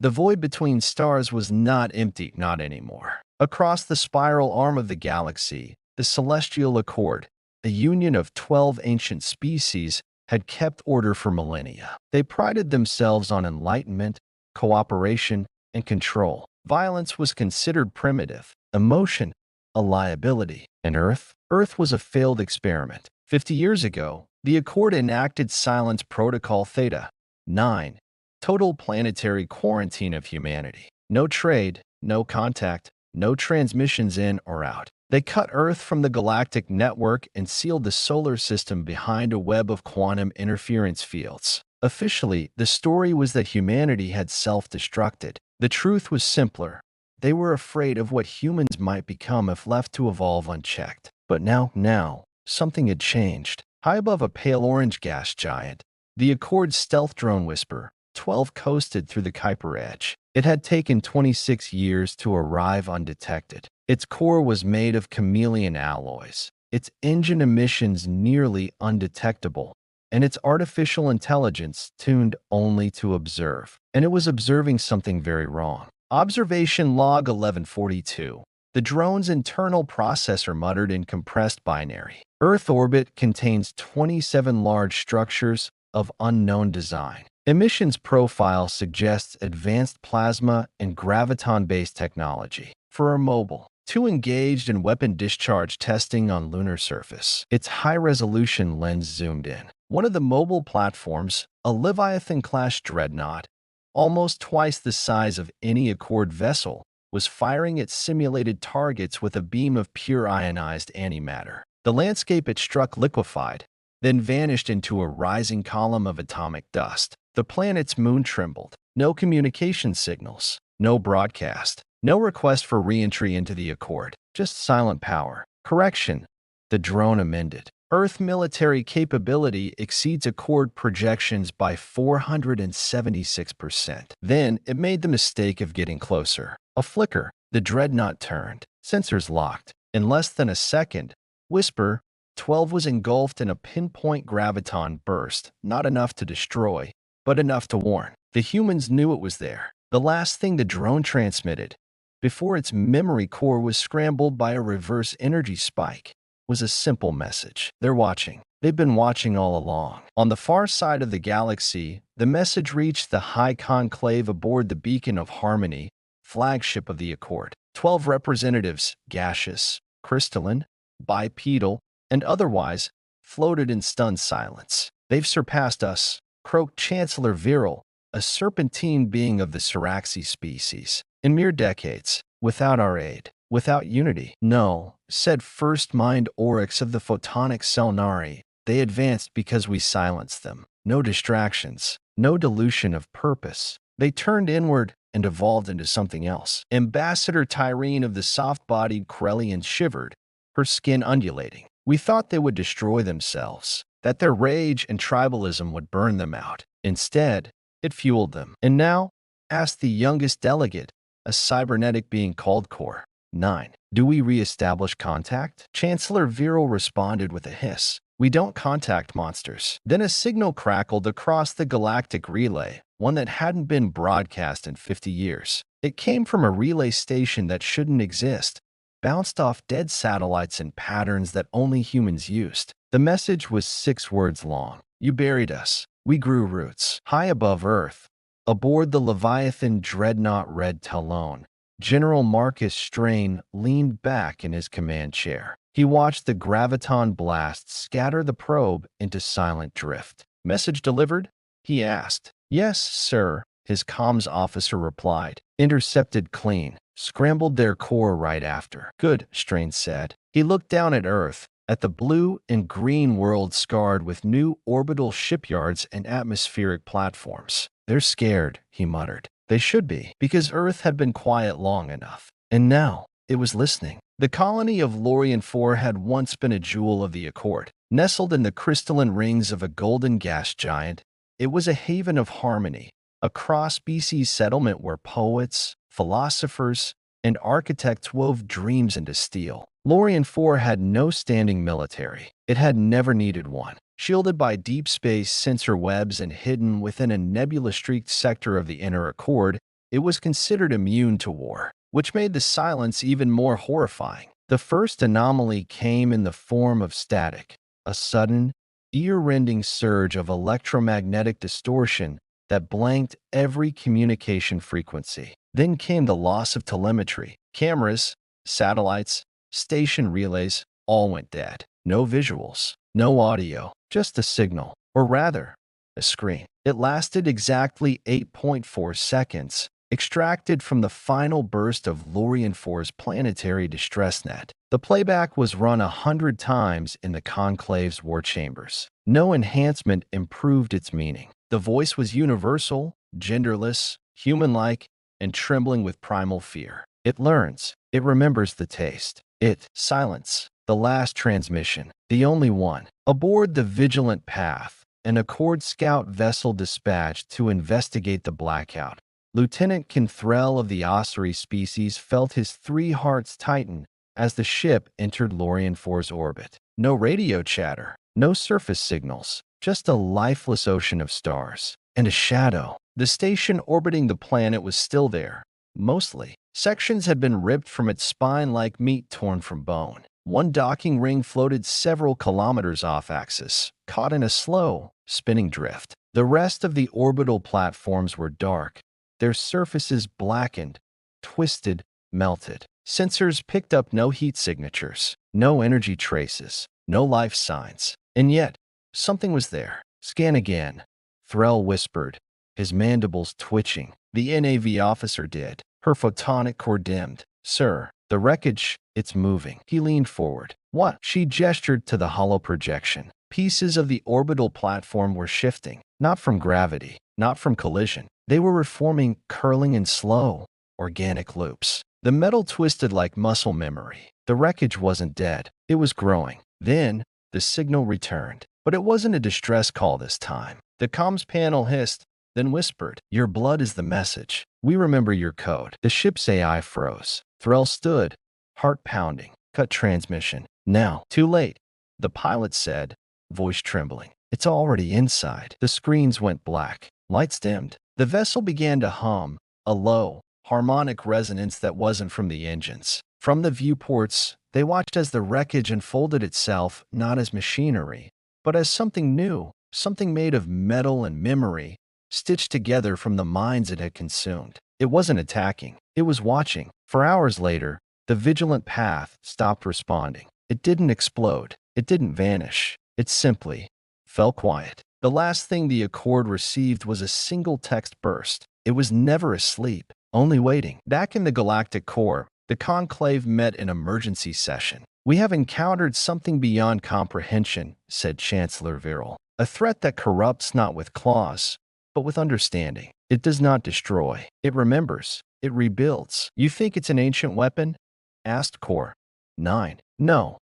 The void between stars was not empty, not anymore. Across the spiral arm of the galaxy, the Celestial Accord, a union of 12 ancient species, had kept order for millennia. They prided themselves on enlightenment, cooperation, and control. Violence was considered primitive, emotion a liability. And Earth was a failed experiment. 50 years ago, the Accord enacted Silence Protocol Theta 9, total planetary quarantine of humanity. No trade, no contact, no transmissions in or out. They cut Earth from the galactic network and sealed the solar system behind a web of quantum interference fields. Officially, the story was that humanity had self-destructed. The truth was simpler. They were afraid of what humans might become if left to evolve unchecked. But now, something had changed. High above a pale orange gas giant, the Accord's stealth drone Whisper 12 coasted through the Kuiper edge. It had taken 26 years to arrive undetected. Its core was made of chameleon alloys, its engine emissions nearly undetectable, and its artificial intelligence tuned only to observe. And it was observing something very wrong. Observation Log 1142. The drone's internal processor muttered in compressed binary. Earth orbit contains 27 large structures of unknown design. Emissions profile suggests advanced plasma and graviton-based technology. For a mobile, 2 engaged in weapon discharge testing on lunar surface. Its high-resolution lens zoomed in. One of the mobile platforms, a Leviathan-class dreadnought, almost twice the size of any Accord vessel, was firing at simulated targets with a beam of pure ionized antimatter. The landscape it struck liquefied, then vanished into a rising column of atomic dust. The planet's moon trembled. No communication signals, no broadcast, no request for re-entry into the Accord, just silent power. Correction, the drone amended. Earth military capability exceeds Accord projections by 476%. Then it made the mistake of getting closer. A flicker, the dreadnought turned. Sensors locked. In less than a second, Whisper 12 was engulfed in a pinpoint graviton burst, not enough to destroy, but enough to warn. The humans knew it was there. The last thing the drone transmitted, before its memory core was scrambled by a reverse energy spike, was a simple message. They're watching. They've been watching all along. On the far side of the galaxy, the message reached the high conclave aboard the Beacon of Harmony, flagship of the Accord. 12 representatives, gaseous, crystalline, bipedal, and otherwise, floated in stunned silence. They've surpassed us, croaked Chancellor Viral, a serpentine being of the Siraxi species. In mere decades, without our aid, without unity. No, said First Mind Oryx of the Photonic Selnari, they advanced because we silenced them. No distractions, no dilution of purpose. They turned inward and evolved into something else. Ambassador Tyrene of the soft-bodied Corellian shivered, her skin undulating. We thought they would destroy themselves, that their rage and tribalism would burn them out. Instead, it fueled them. And now, asked the youngest delegate, a cybernetic being called Core 9. Do we re-establish contact? Chancellor Viral responded with a hiss. We don't contact monsters. Then a signal crackled across the galactic relay, one that hadn't been broadcast in 50 years. It came from a relay station that shouldn't exist, bounced off dead satellites in patterns that only humans used. The message was 6 words long. You buried us. We grew roots. High above Earth, aboard the Leviathan dreadnought Red Talon, General Marcus Strain leaned back in his command chair. He watched the graviton blast scatter the probe into silent drift. Message delivered? He asked. Yes, sir, his comms officer replied. Intercepted clean. Scrambled their core right after. Good, Strain said. He looked down at Earth, at the blue and green world scarred with new orbital shipyards and atmospheric platforms. They're scared, he muttered. They should be, because Earth had been quiet long enough. And now, it was listening. The colony of Lorien 4 had once been a jewel of the Accord. Nestled in the crystalline rings of a golden gas giant, it was a haven of harmony, a cross-species settlement where poets, philosophers, and architects wove dreams into steel. Lorien 4 had no standing military. It had never needed one. Shielded by deep space sensor webs and hidden within a nebula-streaked sector of the inner Accord, It was considered immune to war, which made the silence even more horrifying. The first anomaly came in the form of static, a sudden, ear-rending surge of electromagnetic distortion that blanked every communication frequency. Then came the loss of telemetry. Cameras, satellites, station relays all went dead. No visuals, no audio, just a signal, or rather, a screen. It lasted exactly 8.4 seconds, extracted from the final burst of Lorien 4's planetary distress net. The playback was run 100 times in the Conclave's war chambers. No enhancement improved its meaning. The voice was universal, genderless, human-like, and trembling with primal fear. It learns. It remembers the taste. Silence. The last transmission. The only one. Aboard the Vigilant Path, an Accord scout vessel dispatched to investigate the blackout. Lieutenant Kinthrel of the Ossuary species felt his 3 hearts tighten as the ship entered Lorien 4's orbit. No radio chatter, no surface signals, just a lifeless ocean of stars. And a shadow. The station orbiting the planet was still there, mostly. Sections had been ripped from its spine like meat torn from bone. One docking ring floated several kilometers off-axis, caught in a slow, spinning drift. The rest of the orbital platforms were dark, their surfaces blackened, twisted, melted. Sensors picked up no heat signatures, no energy traces, no life signs. And yet, something was there. Scan again, Threll whispered, his mandibles twitching. The NAV officer did. Her photonic core dimmed. Sir, the wreckage, it's moving. He leaned forward. What? She gestured to the hollow projection. Pieces of the orbital platform were shifting, not from gravity, not from collision. They were reforming, curling in slow, organic loops. The metal twisted like muscle memory. The wreckage wasn't dead. It was growing. Then, the signal returned. But it wasn't a distress call this time. The comms panel hissed, then whispered, "Your blood is the message. We remember your code." The ship's AI froze. Threll stood, heart pounding. Cut transmission. Now. Too late. The pilot said, voice trembling. It's already inside. The screens went black. Lights dimmed. The vessel began to hum, a low, harmonic resonance that wasn't from the engines. From the viewports, they watched as the wreckage unfolded itself not as machinery, but as something new, something made of metal and memory, stitched together from the minds it had consumed. It wasn't attacking. It was watching. For hours later, the Vigilant Path stopped responding. It didn't explode. It didn't vanish. It simply fell quiet. The last thing the Accord received was a single text burst. It was never asleep, only waiting. Back in the Galactic Core, the Conclave met an emergency session. "We have encountered something beyond comprehension," said Chancellor Viral. "A threat that corrupts not with claws, but with understanding. It does not destroy. It remembers. It rebuilds." "You think it's an ancient weapon?" asked Core 9. "No,"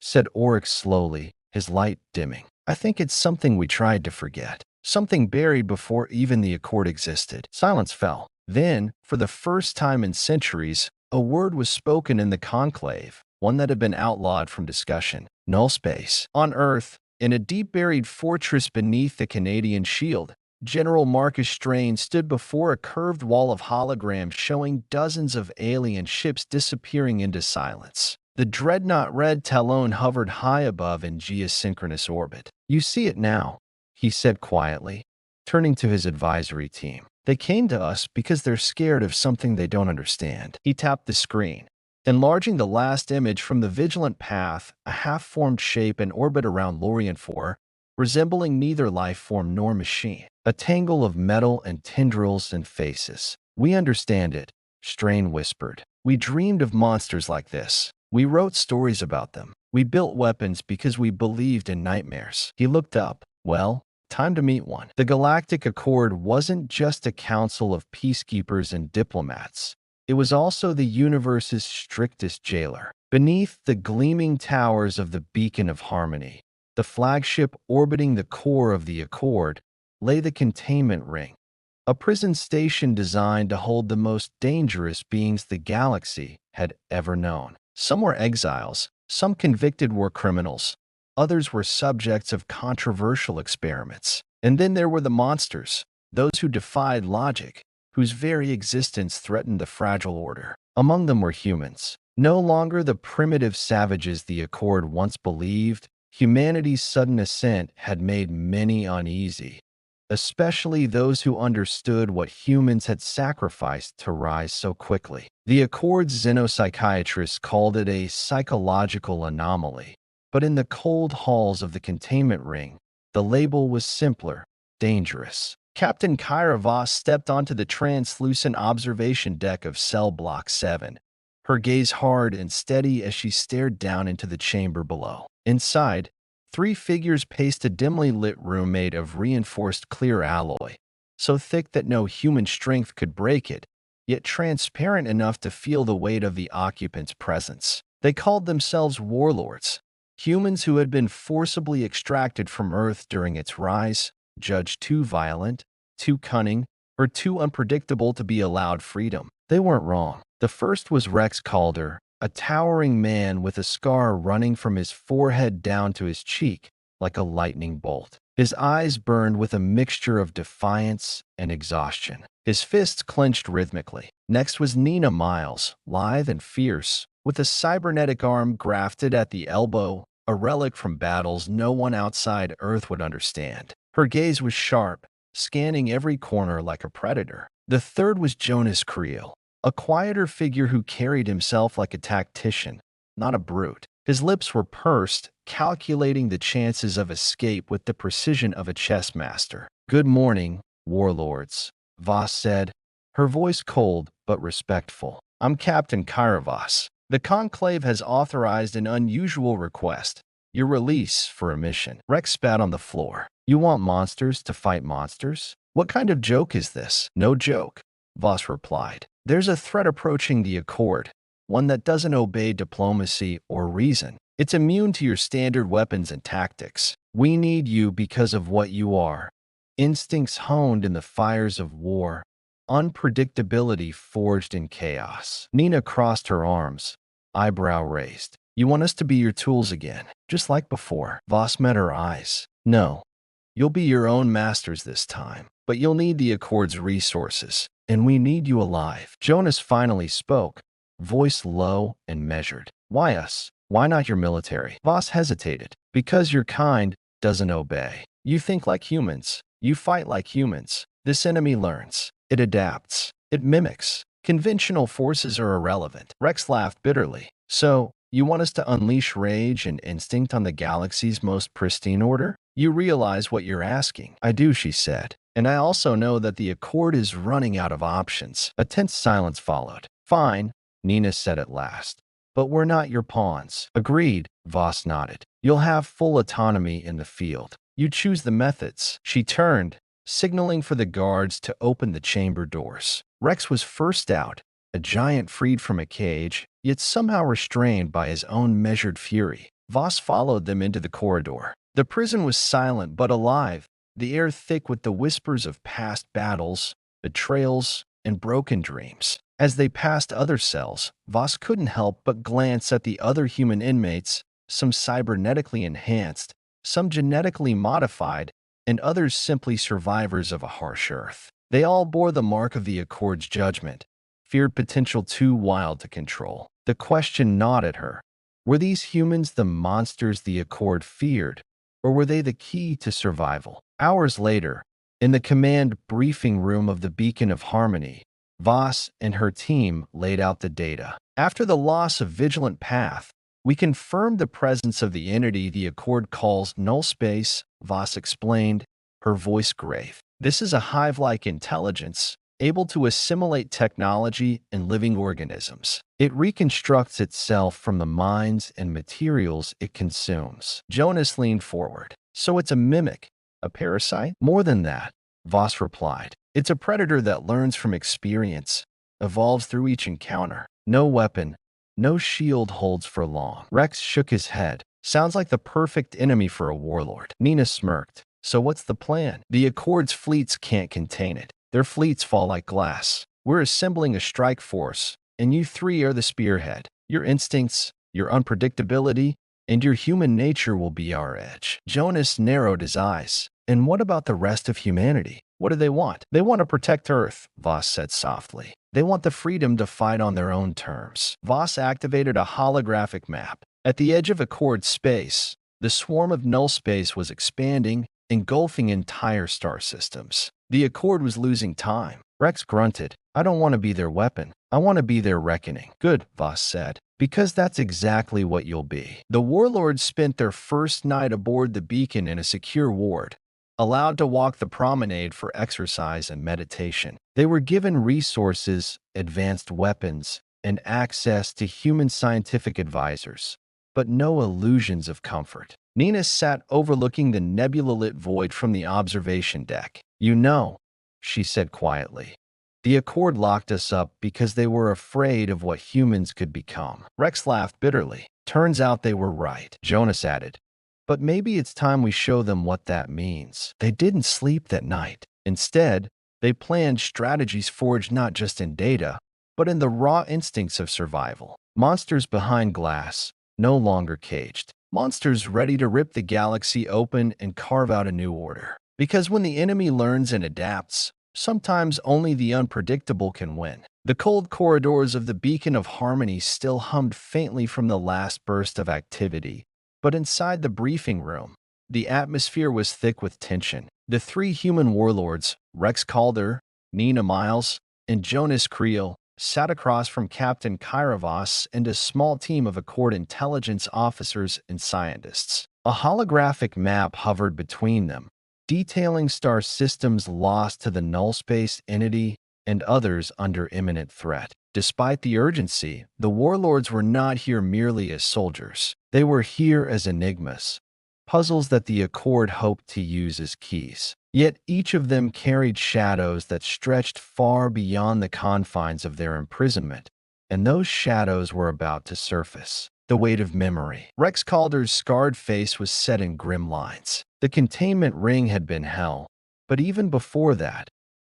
said Oryx slowly, his light dimming. "I think it's something we tried to forget. Something buried before even the Accord existed." Silence fell. Then, for the first time in centuries, a word was spoken in the Conclave, one that had been outlawed from discussion. Null space. On Earth, in a deep-buried fortress beneath the Canadian Shield, General Marcus Strain stood before a curved wall of holograms showing dozens of alien ships disappearing into silence. The dreadnought Red Talon hovered high above in geosynchronous orbit. "You see it now," he said quietly, turning to his advisory team. "They came to us because they're scared of something they don't understand." He tapped the screen, enlarging the last image from the Vigilant Path, a half-formed shape in orbit around Lorien 4, resembling neither life form nor machine. A tangle of metal and tendrils and faces. "We understand it," Strain whispered. "We dreamed of monsters like this. We wrote stories about them. We built weapons because we believed in nightmares." He looked up. "Well, time to meet one." The Galactic Accord wasn't just a council of peacekeepers and diplomats. It was also the universe's strictest jailer. Beneath the gleaming towers of the Beacon of Harmony, the flagship orbiting the core of the Accord, lay the containment ring, a prison station designed to hold the most dangerous beings the galaxy had ever known. Some were exiles, some convicted war criminals, others were subjects of controversial experiments. And then there were the monsters, those who defied logic, whose very existence threatened the fragile order. Among them were humans. No longer the primitive savages the Accord once believed, humanity's sudden ascent had made many uneasy, especially those who understood what humans had sacrificed to rise so quickly. The Accord's xenopsychiatrists called it a psychological anomaly, but in the cold halls of the containment ring, the label was simpler: dangerous. Captain Kyra Voss stepped onto the translucent observation deck of Cell Block 7, her gaze hard and steady as she stared down into the chamber below. Inside, three figures paced a dimly lit room made of reinforced clear alloy, so thick that no human strength could break it, yet transparent enough to feel the weight of the occupant's presence. They called themselves warlords, humans who had been forcibly extracted from Earth during its rise, judged too violent, too cunning, or too unpredictable to be allowed freedom. They weren't wrong. The first was Rex Calder, a towering man with a scar running from his forehead down to his cheek like a lightning bolt. His eyes burned with a mixture of defiance and exhaustion. His fists clenched rhythmically. Next was Nina Miles, lithe and fierce, with a cybernetic arm grafted at the elbow, a relic from battles no one outside Earth would understand. Her gaze was sharp, scanning every corner like a predator. The third was Jonas Creel, a quieter figure who carried himself like a tactician, not a brute. His lips were pursed, calculating the chances of escape with the precision of a chess master. "Good morning, warlords," Voss said, her voice cold but respectful. "I'm Captain Kyra Voss. The Conclave has authorized an unusual request: your release for a mission." Rex spat on the floor. "You want monsters to fight monsters? What kind of joke is this?" "No joke," Voss replied. "There's a threat approaching the Accord, one that doesn't obey diplomacy or reason. It's immune to your standard weapons and tactics. We need you because of what you are: instincts honed in the fires of war, unpredictability forged in chaos." Nina crossed her arms, eyebrow raised. "You want us to be your tools again, just like before?" Voss met her eyes. "No. You'll be your own masters this time, but you'll need the Accord's resources, and we need you alive." Jonas finally spoke, voice low and measured. "Why us? Why not your military?" Voss hesitated. "Because your kind doesn't obey. You think like humans. You fight like humans. This enemy learns. It adapts. It mimics. Conventional forces are irrelevant." Rex laughed bitterly. "So, you want us to unleash rage and instinct on the galaxy's most pristine order? You realize what you're asking." "I do," she said. "And I also know that the Accord is running out of options." A tense silence followed. "Fine," Nina said at last. "But we're not your pawns." "Agreed," Voss nodded. "You'll have full autonomy in the field. You choose the methods." She turned, signaling for the guards to open the chamber doors. Rex was first out, a giant freed from a cage, yet somehow restrained by his own measured fury. Voss followed them into the corridor. The prison was silent but alive, the air thick with the whispers of past battles, betrayals, and broken dreams. As they passed other cells, Voss couldn't help but glance at the other human inmates, some cybernetically enhanced, some genetically modified, and others simply survivors of a harsh Earth. They all bore the mark of the Accord's judgment, feared potential too wild to control. The question gnawed at her. Were these humans the monsters the Accord feared, or were they the key to survival? Hours later, in the command briefing room of the Beacon of Harmony, Voss and her team laid out the data. "After the loss of Vigilant Path, we confirmed the presence of the entity the Accord calls Null Space," Voss explained, her voice grave. "This is a hive-like intelligence, able to assimilate technology and living organisms. It reconstructs itself from the minds and materials it consumes." Jonas leaned forward. "So it's a mimic, a parasite?" "More than that," Voss replied. "It's a predator that learns from experience, evolves through each encounter. No weapon, no shield holds for long." Rex shook his head. "Sounds like the perfect enemy for a warlord." Nina smirked. "So what's the plan?" "The Accord's fleets can't contain it. Their fleets fall like glass. We're assembling a strike force, and you three are the spearhead. Your instincts, your unpredictability, and your human nature will be our edge." Jonas narrowed his eyes. "And what about the rest of humanity?" What do they want? They want to protect Earth, Voss said softly. They want the freedom to fight on their own terms. Voss activated a holographic map. At the edge of Accord space, the swarm of null space was expanding, engulfing entire star systems. The Accord was losing time. Rex grunted. I don't want to be their weapon. I want to be their reckoning. Good, Voss said. Because that's exactly what you'll be. The warlords spent their first night aboard the beacon in a secure ward, allowed to walk the promenade for exercise and meditation. They were given resources, advanced weapons, and access to human scientific advisors, but no illusions of comfort. Nina sat overlooking the nebula-lit void from the observation deck. You know, she said quietly, the Accord locked us up because they were afraid of what humans could become. Rex laughed bitterly. Turns out they were right, Jonas added. But maybe it's time we show them what that means. They didn't sleep that night. Instead, they planned strategies forged not just in data, but in the raw instincts of survival. Monsters behind glass, no longer caged. Monsters ready to rip the galaxy open and carve out a new order. Because when the enemy learns and adapts, sometimes only the unpredictable can win. The cold corridors of the Beacon of Harmony still hummed faintly from the last burst of activity, but inside the briefing room, the atmosphere was thick with tension. The three human warlords, Rex Calder, Nina Miles, and Jonas Creel, sat across from Captain Kyravos and a small team of Accord intelligence officers and scientists. A holographic map hovered between them, detailing star systems lost to the null-space entity and others under imminent threat. Despite the urgency, the warlords were not here merely as soldiers. They were here as enigmas, puzzles that the Accord hoped to use as keys. Yet each of them carried shadows that stretched far beyond the confines of their imprisonment, and those shadows were about to surface. The weight of memory. Rex Calder's scarred face was set in grim lines. The containment ring had been hell, but even before that,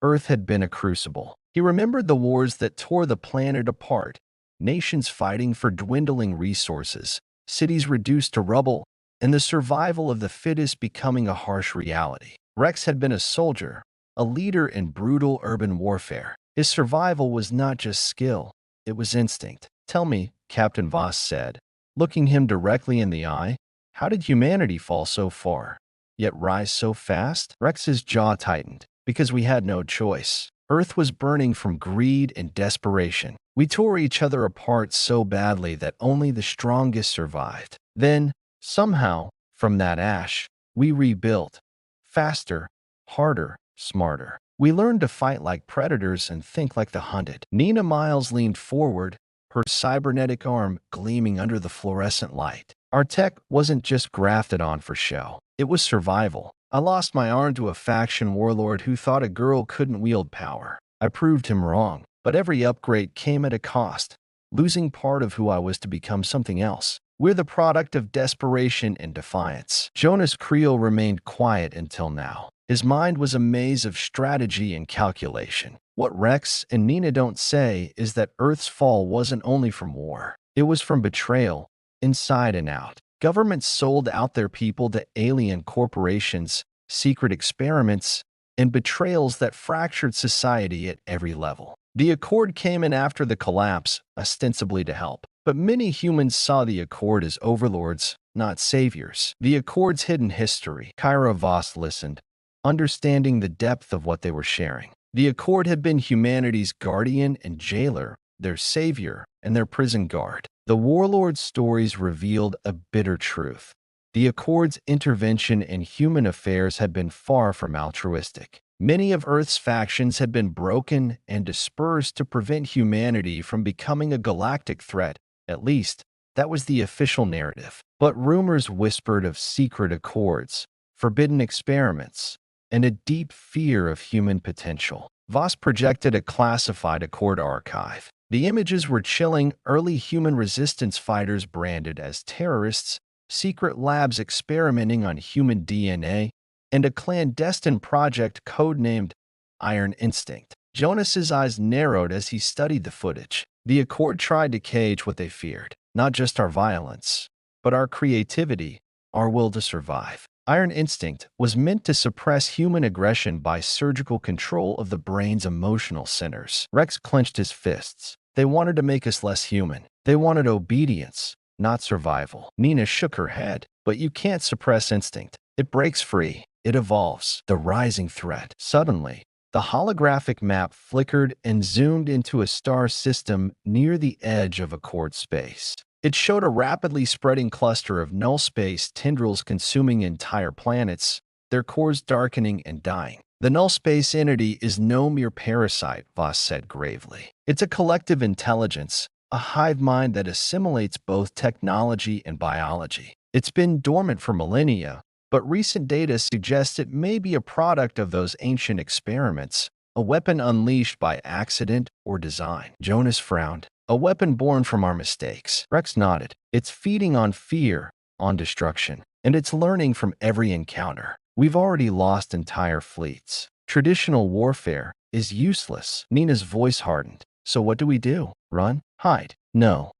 Earth had been a crucible. He remembered the wars that tore the planet apart, nations fighting for dwindling resources, cities reduced to rubble, and the survival of the fittest becoming a harsh reality. Rex had been a soldier, a leader in brutal urban warfare. His survival was not just skill, it was instinct. Tell me, Captain Voss said, looking him directly in the eye, how did humanity fall so far, yet rise so fast? Rex's jaw tightened. Because we had no choice. Earth was burning from greed and desperation. We tore each other apart so badly that only the strongest survived. Then, somehow, from that ash, we rebuilt. Faster, harder, smarter. We learned to fight like predators and think like the hunted. Nina Miles leaned forward, her cybernetic arm gleaming under the fluorescent light. Our tech wasn't just grafted on for show. It was survival. I lost my arm to a faction warlord who thought a girl couldn't wield power. I proved him wrong, but every upgrade came at a cost, losing part of who I was to become something else. We're the product of desperation and defiance. Jonas Creel remained quiet until now. His mind was a maze of strategy and calculation. What Rex and Nina don't say is that Earth's fall wasn't only from war. It was from betrayal, inside and out. Governments sold out their people to alien corporations, secret experiments, and betrayals that fractured society at every level. The Accord came in after the collapse, ostensibly to help. But many humans saw the Accord as overlords, not saviors. The Accord's hidden history. Kyra Voss listened, understanding the depth of what they were sharing. The Accord had been humanity's guardian and jailer, their savior, and their prison guard. The warlord's stories revealed a bitter truth. The Accord's intervention in human affairs had been far from altruistic. Many of Earth's factions had been broken and dispersed to prevent humanity from becoming a galactic threat. At least, that was the official narrative. But rumors whispered of secret accords, forbidden experiments, and a deep fear of human potential. Voss projected a classified Accord archive. The images were chilling: early human resistance fighters branded as terrorists, secret labs experimenting on human DNA, and a clandestine project codenamed Iron Instinct. Jonas's eyes narrowed as he studied the footage. The Accord tried to cage what they feared, not just our violence, but our creativity, our will to survive. Iron Instinct was meant to suppress human aggression by surgical control of the brain's emotional centers. Rex clenched his fists. They wanted to make us less human. They wanted obedience, not survival. Nina shook her head. But you can't suppress instinct. It breaks free. It evolves. The rising threat. Suddenly, the holographic map flickered and zoomed into a star system near the edge of Accord space. It showed a rapidly spreading cluster of null space tendrils consuming entire planets, their cores darkening and dying. The null space entity is no mere parasite, Voss said gravely. It's a collective intelligence, a hive mind that assimilates both technology and biology. It's been dormant for millennia, but recent data suggests it may be a product of those ancient experiments, a weapon unleashed by accident or design. Jonas frowned. A weapon born from our mistakes. Rex nodded. It's feeding on fear, on destruction, and it's learning from every encounter. We've already lost entire fleets. Traditional warfare is useless. Nina's voice hardened. So what do? Run? Hide? No.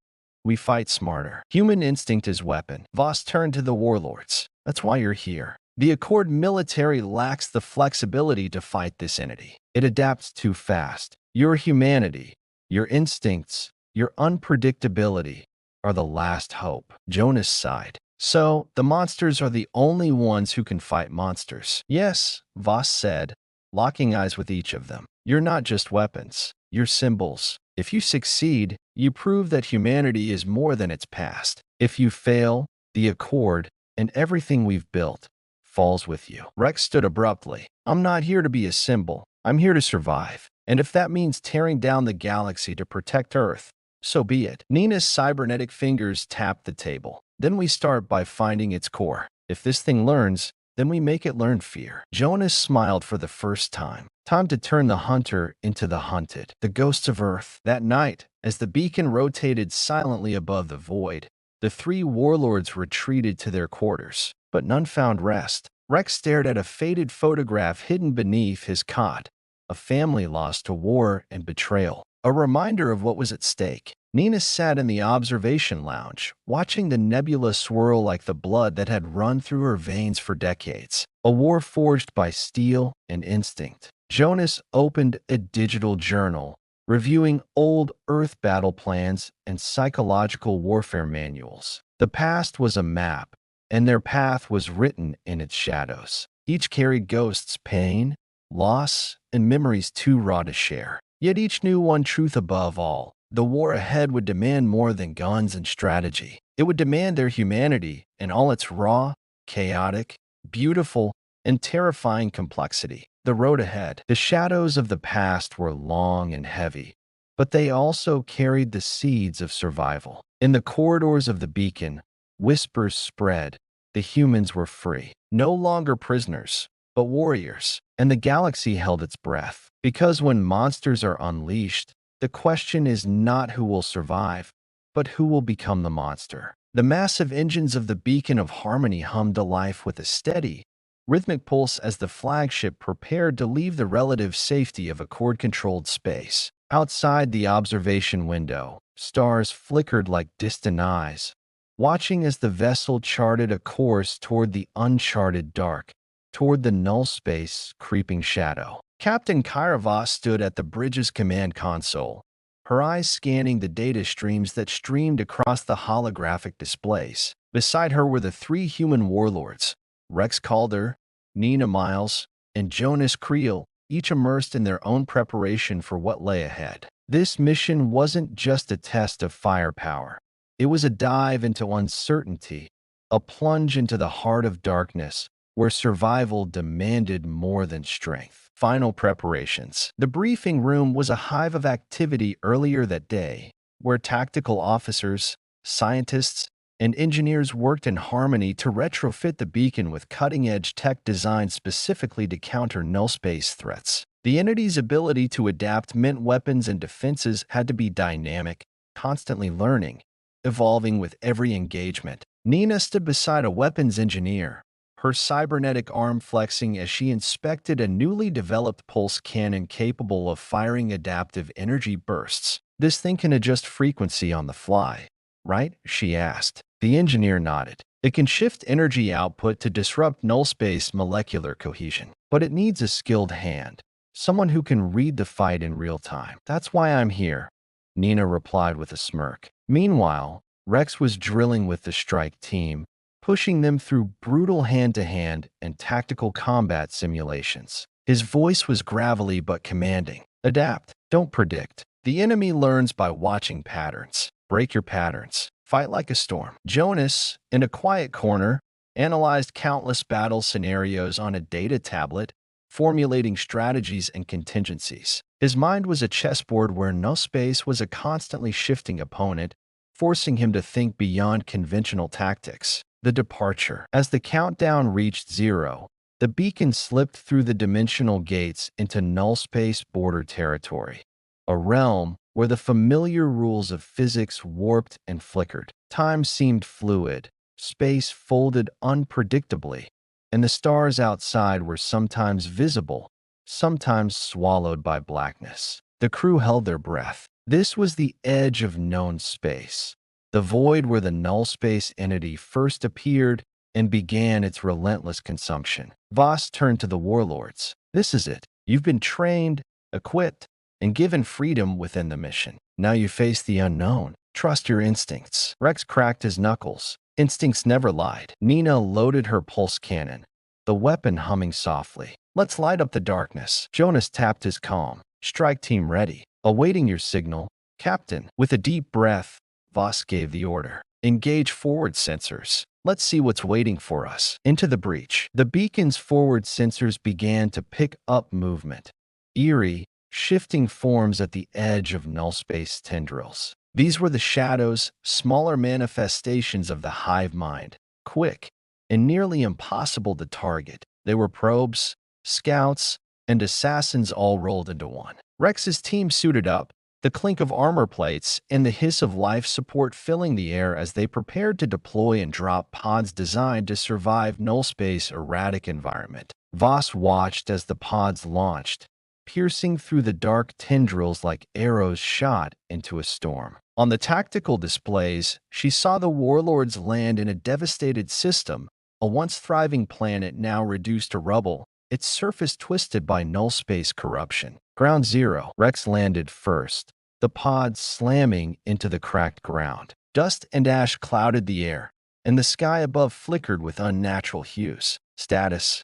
We fight smarter. Human instinct is weapon. Voss turned to the warlords. That's why you're here. The Accord military lacks the flexibility to fight this entity. It adapts too fast. Your humanity, your instincts, your unpredictability are the last hope. Jonas sighed. So, the monsters are the only ones who can fight monsters. Yes, Voss said, locking eyes with each of them. You're not just weapons. You're symbols. If you succeed, you prove that humanity is more than its past. If you fail, the Accord and everything we've built falls with you. Rex stood abruptly. I'm not here to be a symbol. I'm here to survive. And if that means tearing down the galaxy to protect Earth, so be it. Nina's cybernetic fingers tapped the table. Then we start by finding its core. If this thing learns, then we make it learn fear. Jonas smiled for the first time. Time to turn the hunter into the hunted. The ghosts of Earth. That night, as the beacon rotated silently above the void, the three warlords retreated to their quarters. But none found rest. Rex stared at a faded photograph hidden beneath his cot. A family lost to war and betrayal. A reminder of what was at stake. Nina sat in the observation lounge, watching the nebula swirl like the blood that had run through her veins for decades. A war forged by steel and instinct. Jonas opened a digital journal, reviewing old Earth battle plans and psychological warfare manuals. The past was a map, and their path was written in its shadows. Each carried ghosts' pain, loss, and memories too raw to share. Yet each knew one truth above all. The war ahead would demand more than guns and strategy. It would demand their humanity in all its raw, chaotic, beautiful, and terrifying complexity. The road ahead. The shadows of the past were long and heavy, but they also carried the seeds of survival. In the corridors of the beacon, whispers spread. The humans were free. No longer prisoners, but warriors. And the galaxy held its breath. Because when monsters are unleashed, the question is not who will survive, but who will become the monster. The massive engines of the Beacon of Harmony hummed to life with a steady, rhythmic pulse as the flagship prepared to leave the relative safety of Accord-controlled space. Outside the observation window, stars flickered like distant eyes, watching as the vessel charted a course toward the uncharted dark, toward the null space creeping shadow. Captain Kairavas stood at the bridge's command console, her eyes scanning the data streams that streamed across the holographic displays. Beside her were the three human warlords, Rex Calder, Nina Miles, and Jonas Creel, each immersed in their own preparation for what lay ahead. This mission wasn't just a test of firepower. It was a dive into uncertainty, a plunge into the heart of darkness, where survival demanded more than strength. Final preparations. The briefing room was a hive of activity earlier that day, where tactical officers, scientists, and engineers worked in harmony to retrofit the beacon with cutting-edge tech designed specifically to counter null-space threats. The entity's ability to adapt meant weapons and defenses had to be dynamic, constantly learning, evolving with every engagement. Nina stood beside a weapons engineer, her cybernetic arm flexing as she inspected a newly developed pulse cannon capable of firing adaptive energy bursts. This thing can adjust frequency on the fly, right? She asked. The engineer nodded. It can shift energy output to disrupt null space molecular cohesion, but it needs a skilled hand, someone who can read the fight in real time. That's why I'm here, Nina replied with a smirk. Meanwhile, Rex was drilling with the strike team, pushing them through brutal hand-to-hand and tactical combat simulations. His voice was gravelly but commanding. Adapt, don't predict. The enemy learns by watching patterns. Break your patterns. Fight like a storm. Jonas, in a quiet corner, analyzed countless battle scenarios on a data tablet, formulating strategies and contingencies. His mind was a chessboard where no space was a constantly shifting opponent, forcing him to think beyond conventional tactics. The departure. As the countdown reached 0, the beacon slipped through the dimensional gates into null space border territory, a realm where the familiar rules of physics warped and flickered. Time seemed fluid, space folded unpredictably, and the stars outside were sometimes visible, sometimes swallowed by blackness. The crew held their breath. This was the edge of known space, the void where the null space entity first appeared and began its relentless consumption. Voss turned to the warlords. This is it. You've been trained, equipped, and given freedom within the mission. Now you face the unknown. Trust your instincts. Rex cracked his knuckles. Instincts never lied. Nina loaded her pulse cannon, the weapon humming softly. Let's light up the darkness. Jonas tapped his comm. Strike team ready. Awaiting your signal, Captain. With a deep breath, Voss gave the order. Engage forward sensors. Let's see what's waiting for us. Into the breach. The beacon's forward sensors began to pick up movement. Eerie, shifting forms at the edge of null space tendrils. These were the shadows, smaller manifestations of the hive mind, quick and nearly impossible to target. They were probes, scouts, and assassins all rolled into one. Rex's team suited up, the clink of armor plates and the hiss of life support filling the air as they prepared to deploy and drop pods designed to survive null space erratic environment. Voss watched as the pods launched, piercing through the dark tendrils like arrows shot into a storm. On the tactical displays, she saw the warlords land in a devastated system, a once thriving planet now reduced to rubble, its surface twisted by null space corruption. Ground Zero. Rex landed first, the pod slamming into the cracked ground. Dust and ash clouded the air, and the sky above flickered with unnatural hues. Status.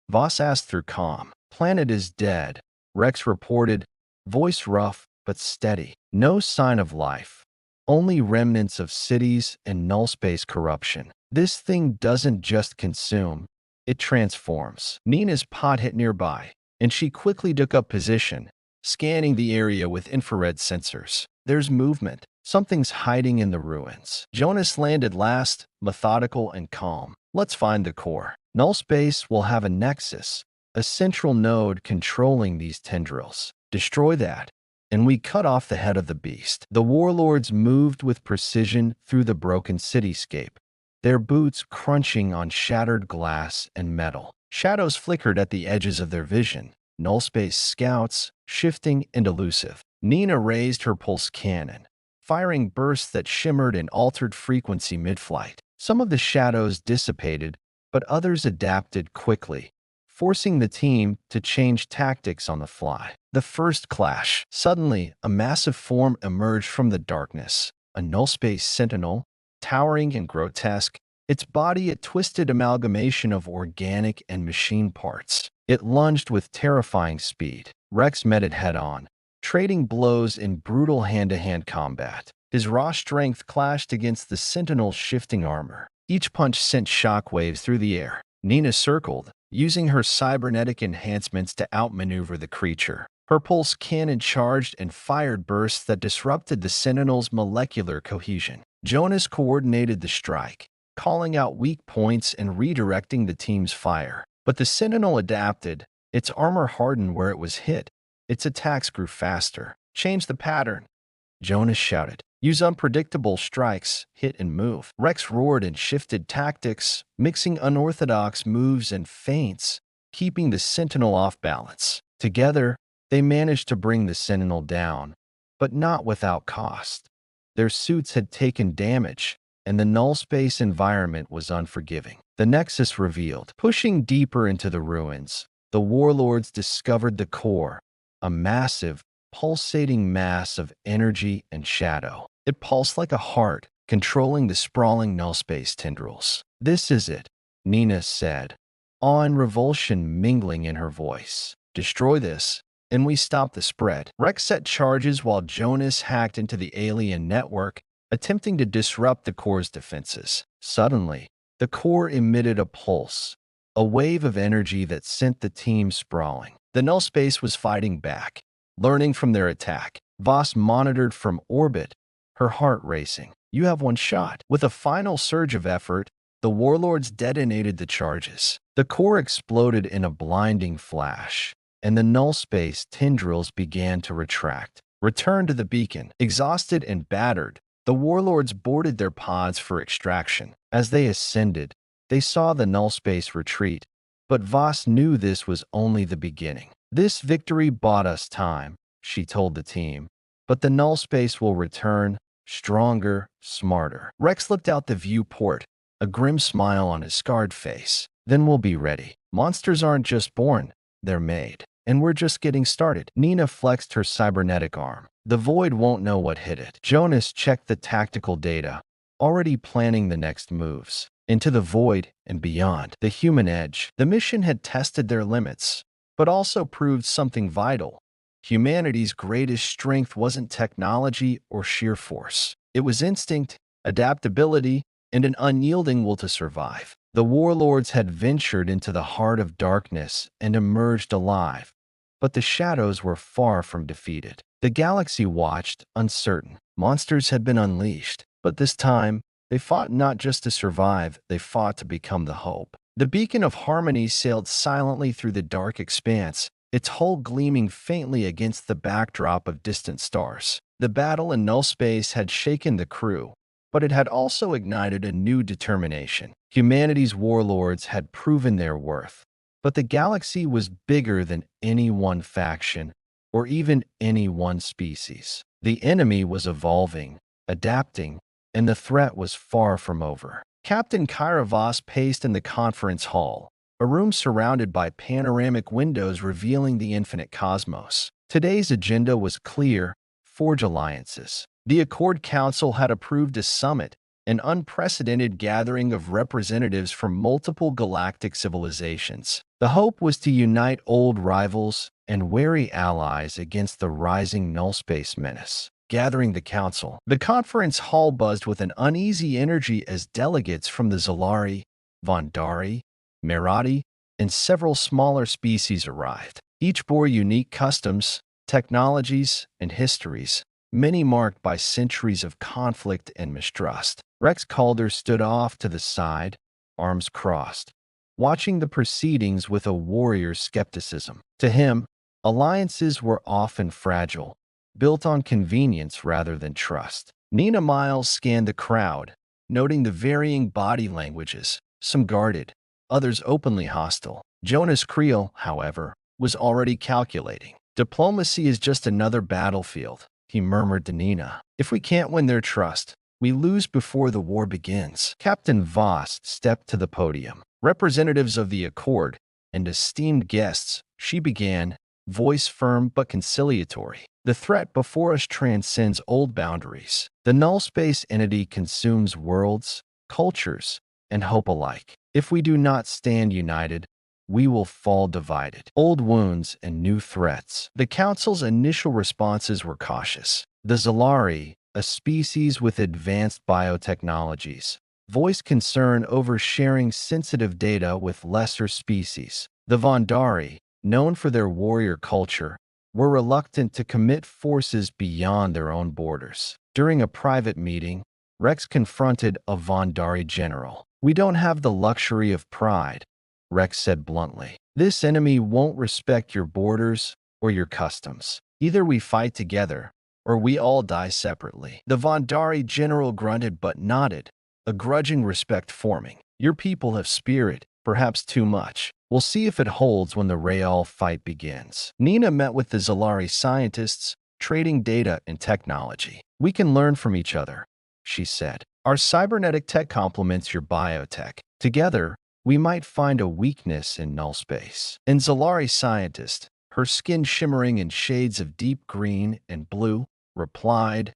Voss asked through comm. Planet is dead, Rex reported, voice rough but steady. No sign of life, only remnants of cities and null space corruption. This thing doesn't just consume, it transforms. Nina's pod hit nearby, and she quickly took up position, scanning the area with infrared sensors. There's movement. Something's hiding in the ruins. Jonas landed last, methodical and calm. Let's find the core. Null space will have a nexus, a central node controlling these tendrils. Destroy that, and we cut off the head of the beast. The warlords moved with precision through the broken cityscape, their boots crunching on shattered glass and metal. Shadows flickered at the edges of their vision, null space scouts, shifting and elusive. Nina raised her pulse cannon, firing bursts that shimmered and altered frequency mid-flight. Some of the shadows dissipated, but others adapted quickly, forcing the team to change tactics on the fly. The first clash. Suddenly, a massive form emerged from the darkness, a null space sentinel, towering and grotesque, its body a twisted amalgamation of organic and machine parts. It lunged with terrifying speed. Rex met it head-on, trading blows in brutal hand-to-hand combat. His raw strength clashed against the sentinel's shifting armor. Each punch sent shockwaves through the air. Nina circled, using her cybernetic enhancements to outmaneuver the creature. Her pulse cannon charged and fired bursts that disrupted the sentinel's molecular cohesion. Jonas coordinated the strike, calling out weak points and redirecting the team's fire. But the sentinel adapted. Its armor hardened where it was hit. Its attacks grew faster. Change the pattern, Jonas shouted. Use unpredictable strikes, hit and move. Rex roared and shifted tactics, mixing unorthodox moves and feints, keeping the sentinel off balance. Together, they managed to bring the sentinel down, but not without cost. Their suits had taken damage, and the null space environment was unforgiving. The Nexus revealed. Pushing deeper into the ruins, the warlords discovered the core, a massive, pulsating mass of energy and shadow. It pulsed like a heart, controlling the sprawling null space tendrils. "This is it," Nina said, awe and revulsion mingling in her voice. "Destroy this, and we stop the spread." Rex set charges while Jonas hacked into the alien network, attempting to disrupt the core's defenses. Suddenly, the core emitted a pulse, a wave of energy that sent the team sprawling. The null space was fighting back, learning from their attack. Voss monitored from orbit, her heart racing. "You have one shot." With a final surge of effort, the warlords detonated the charges. The core exploded in a blinding flash, and the null space tendrils began to retract. Returned to the beacon, exhausted and battered, the warlords boarded their pods for extraction. As they ascended, they saw the null space retreat, but Voss knew this was only the beginning. "This victory bought us time," she told the team, "but the null space will return, stronger, smarter." Rex looked out the viewport, a grim smile on his scarred face. "Then we'll be ready. Monsters aren't just born, they're made. And we're just getting started." Nina flexed her cybernetic arm. "The void won't know what hit it." Jonas checked the tactical data, already planning the next moves. Into the void and beyond, the human edge. The mission had tested their limits, but also proved something vital. Humanity's greatest strength wasn't technology or sheer force. It was instinct, adaptability, and an unyielding will to survive. The warlords had ventured into the heart of darkness and emerged alive, but the shadows were far from defeated. The galaxy watched, uncertain. Monsters had been unleashed, but this time, they fought not just to survive, they fought to become the hope. The beacon of harmony sailed silently through the dark expanse, its hull gleaming faintly against the backdrop of distant stars. The battle in null space had shaken the crew, but it had also ignited a new determination. Humanity's warlords had proven their worth, but the galaxy was bigger than any one faction or even any one species. The enemy was evolving, adapting, and the threat was far from over. Captain Kyra Voss paced in the conference hall, a room surrounded by panoramic windows revealing the infinite cosmos. Today's agenda was clear: forge alliances. The Accord Council had approved a summit, an unprecedented gathering of representatives from multiple galactic civilizations. The hope was to unite old rivals and wary allies against the rising null space menace. Gathering the council, the conference hall buzzed with an uneasy energy as delegates from the Zalari, Vondari, Merati, and several smaller species arrived. Each bore unique customs, technologies, and histories, many marked by centuries of conflict and mistrust. Rex Calder stood off to the side, arms crossed, watching the proceedings with a warrior's skepticism. To him, alliances were often fragile, built on convenience rather than trust. Nina Miles scanned the crowd, noting the varying body languages, some guarded, others openly hostile. Jonas Creel, however, was already calculating. "Diplomacy is just another battlefield," he murmured to Nina. "If we can't win their trust, we lose before the war begins." Captain Voss stepped to the podium. "Representatives of the Accord and esteemed guests," she began, voice firm but conciliatory. "The threat before us transcends old boundaries. The null space entity consumes worlds, cultures, and hope alike. If we do not stand united, we will fall divided. Old wounds and new threats." The Council's initial responses were cautious. The Zalari, a species with advanced biotechnologies, voiced concern over sharing sensitive data with lesser species. The Vondari, known for their warrior culture, were reluctant to commit forces beyond their own borders. During a private meeting, Rex confronted a Vondari general. "We don't have the luxury of pride," Rex said bluntly. "This enemy won't respect your borders or your customs. Either we fight together, or we all die separately." The Vondari general grunted but nodded, a grudging respect forming. "Your people have spirit, perhaps too much. We'll see if it holds when the real fight begins." Nina met with the Zalari scientists, trading data and technology. "We can learn from each other," she said. Our cybernetic tech complements your biotech. Together, we might find a weakness in null space. And Zalari scientist, her skin shimmering in shades of deep green and blue, replied,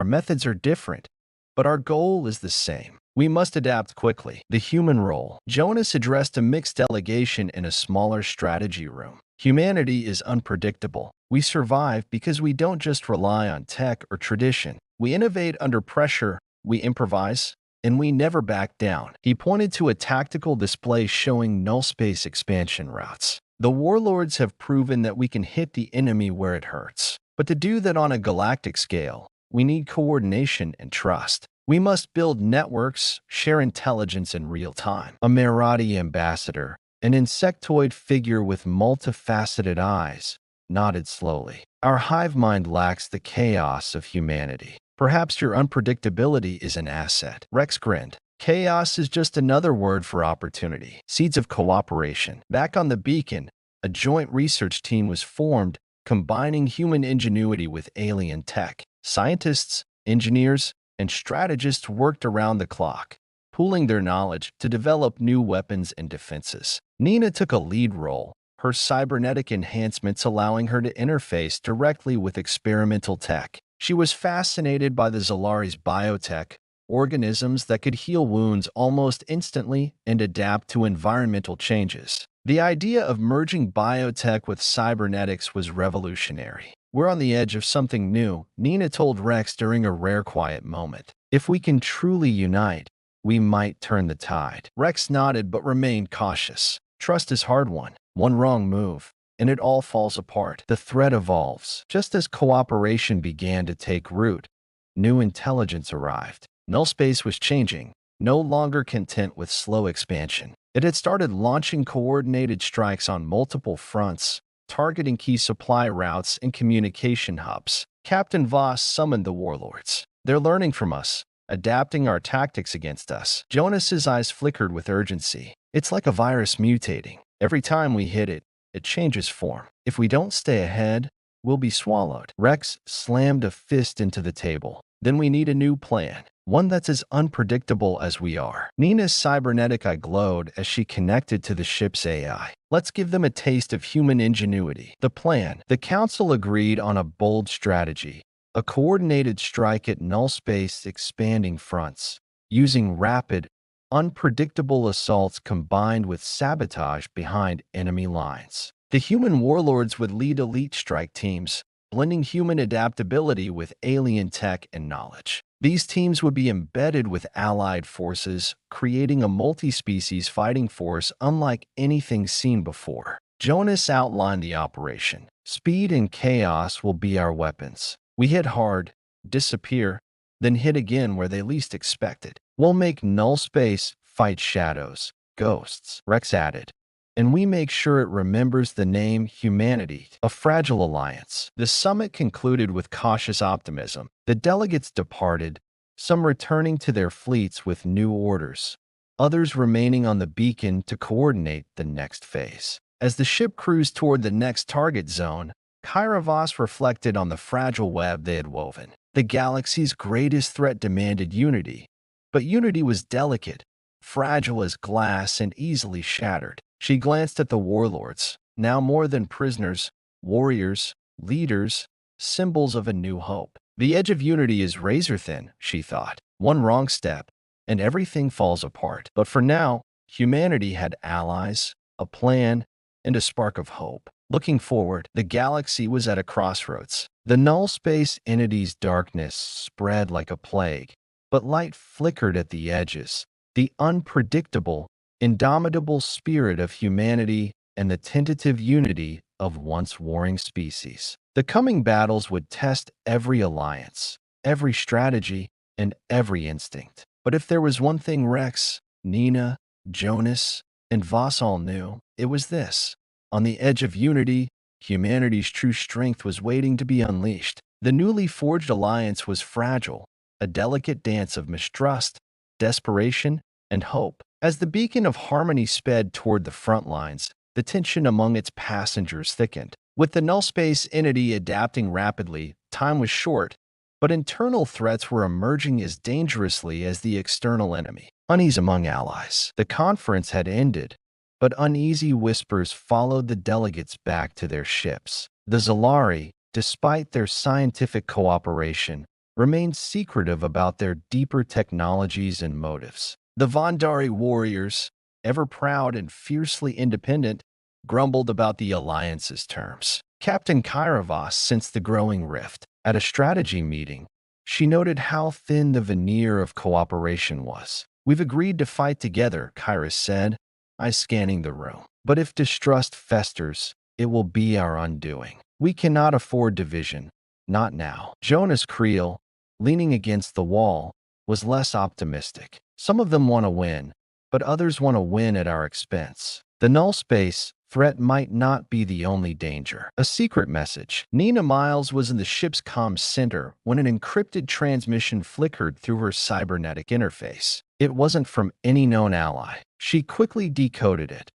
"Our methods are different, but our goal is the same. We must adapt quickly." The human role. Jonas addressed a mixed delegation in a smaller strategy room. Humanity is unpredictable. We survive because we don't just rely on tech or tradition. We innovate under pressure, we improvise, and we never back down. He pointed to a tactical display showing null space expansion routes. The warlords have proven that we can hit the enemy where it hurts. But to do that on a galactic scale, we need coordination and trust. We must build networks, share intelligence in real time. A Merati ambassador, an insectoid figure with multifaceted eyes, nodded slowly. Our hive mind lacks the chaos of humanity. Perhaps your unpredictability is an asset. Rex grinned. Chaos is just another word for opportunity. Seeds of cooperation. Back on the beacon, a joint research team was formed, combining human ingenuity with alien tech. Scientists, engineers, and strategists worked around the clock, pooling their knowledge to develop new weapons and defenses. Nina took a lead role, her cybernetic enhancements allowing her to interface directly with experimental tech. She was fascinated by the Zalari's biotech, organisms that could heal wounds almost instantly and adapt to environmental changes. The idea of merging biotech with cybernetics was revolutionary. "We're on the edge of something new," Nina told Rex during a rare quiet moment. "If we can truly unite, we might turn the tide." Rex nodded but remained cautious. Trust is hard-won. One wrong move, and it all falls apart. The threat evolves. Just as cooperation began to take root, new intelligence arrived. Null space was changing, no longer content with slow expansion. It had started launching coordinated strikes on multiple fronts, targeting key supply routes and communication hubs. Captain Voss summoned the warlords. "They're learning from us, adapting our tactics against us." Jonas's eyes flickered with urgency. "It's like a virus mutating. Every time we hit it, it changes form. If we don't stay ahead, we'll be swallowed." Rex slammed a fist into the table. "Then we need a new plan, one that's as unpredictable as we are." Nina's cybernetic eye glowed as she connected to the ship's AI. "Let's give them a taste of human ingenuity." The plan. The council agreed on a bold strategy, a coordinated strike at null space expanding fronts, using rapid, unpredictable assaults combined with sabotage behind enemy lines. The human warlords would lead elite strike teams, blending human adaptability with alien tech and knowledge. These teams would be embedded with allied forces, creating a multi-species fighting force unlike anything seen before. Jonas outlined the operation. "Speed and chaos will be our weapons. We hit hard, disappear, then hit again where they least expect it. We'll make null space fight shadows, ghosts," Rex added. "And we make sure it remembers the name humanity, a fragile alliance." The summit concluded with cautious optimism. The delegates departed, some returning to their fleets with new orders, others remaining on the beacon to coordinate the next phase. As the ship cruised toward the next target zone, Kyra Voss reflected on the fragile web they had woven. The galaxy's greatest threat demanded unity, but unity was delicate, fragile as glass and easily shattered. She glanced at the warlords, now more than prisoners, warriors, leaders, symbols of a new hope. The edge of unity is razor-thin, she thought. One wrong step, and everything falls apart. But for now, humanity had allies, a plan, and a spark of hope. Looking forward, the galaxy was at a crossroads. The null space entity's darkness spread like a plague, but light flickered at the edges. The unpredictable, indomitable spirit of humanity and the tentative unity of once warring species. The coming battles would test every alliance, every strategy, and every instinct. But if there was one thing Rex, Nina, Jonas, and Voss all knew, it was this. On the edge of unity, humanity's true strength was waiting to be unleashed. The newly forged alliance was fragile, a delicate dance of mistrust, desperation, and hope. As the beacon of harmony sped toward the front lines, the tension among its passengers thickened. With the null space entity adapting rapidly, time was short, but internal threats were emerging as dangerously as the external enemy. Unease among allies. The conference had ended, but uneasy whispers followed the delegates back to their ships. The Zalari, despite their scientific cooperation, remained secretive about their deeper technologies and motives. The Vandari warriors, ever proud and fiercely independent, grumbled about the alliance's terms. Captain Kairavas sensed the growing rift. At a strategy meeting, she noted how thin the veneer of cooperation was. "We've agreed to fight together," Kairos said, eyes scanning the room. "But if distrust festers, it will be our undoing. We cannot afford division, not now." Jonas Creel, leaning against the wall, was less optimistic. "Some of them want to win, but others want to win at our expense. The null space threat might not be the only danger." A secret message. Nina Miles was in the ship's comms center when an encrypted transmission flickered through her cybernetic interface. It wasn't from any known ally. She quickly decoded it.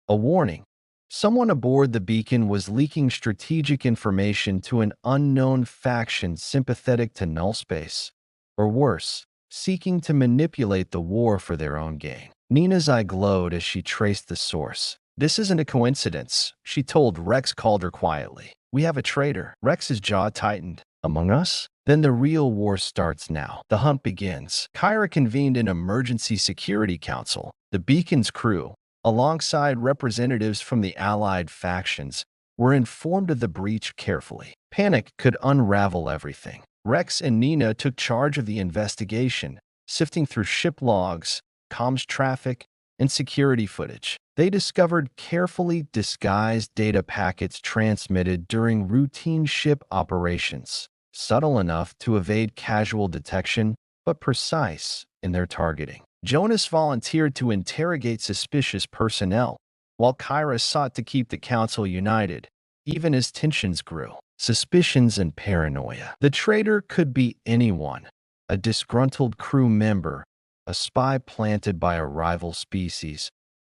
A warning. Someone aboard the beacon was leaking strategic information to an unknown faction sympathetic to null space, or worse, seeking to manipulate the war for their own gain. Nina's eye glowed as she traced the source. "This isn't a coincidence," she told Rex Calder quietly. "We have a traitor." Rex's jaw tightened. "Among us? Then the real war starts now. The hunt begins." Kyra convened an emergency security council. The beacon's crew, alongside representatives from the allied factions, were informed of the breach carefully. Panic could unravel everything. Rex and Nina took charge of the investigation, sifting through ship logs, comms traffic, and security footage. They discovered carefully disguised data packets transmitted during routine ship operations, subtle enough to evade casual detection, but precise in their targeting. Jonas volunteered to interrogate suspicious personnel, while Kyra sought to keep the council united, even as tensions grew. Suspicions and paranoia. The traitor could be anyone: a disgruntled crew member, a spy planted by a rival species,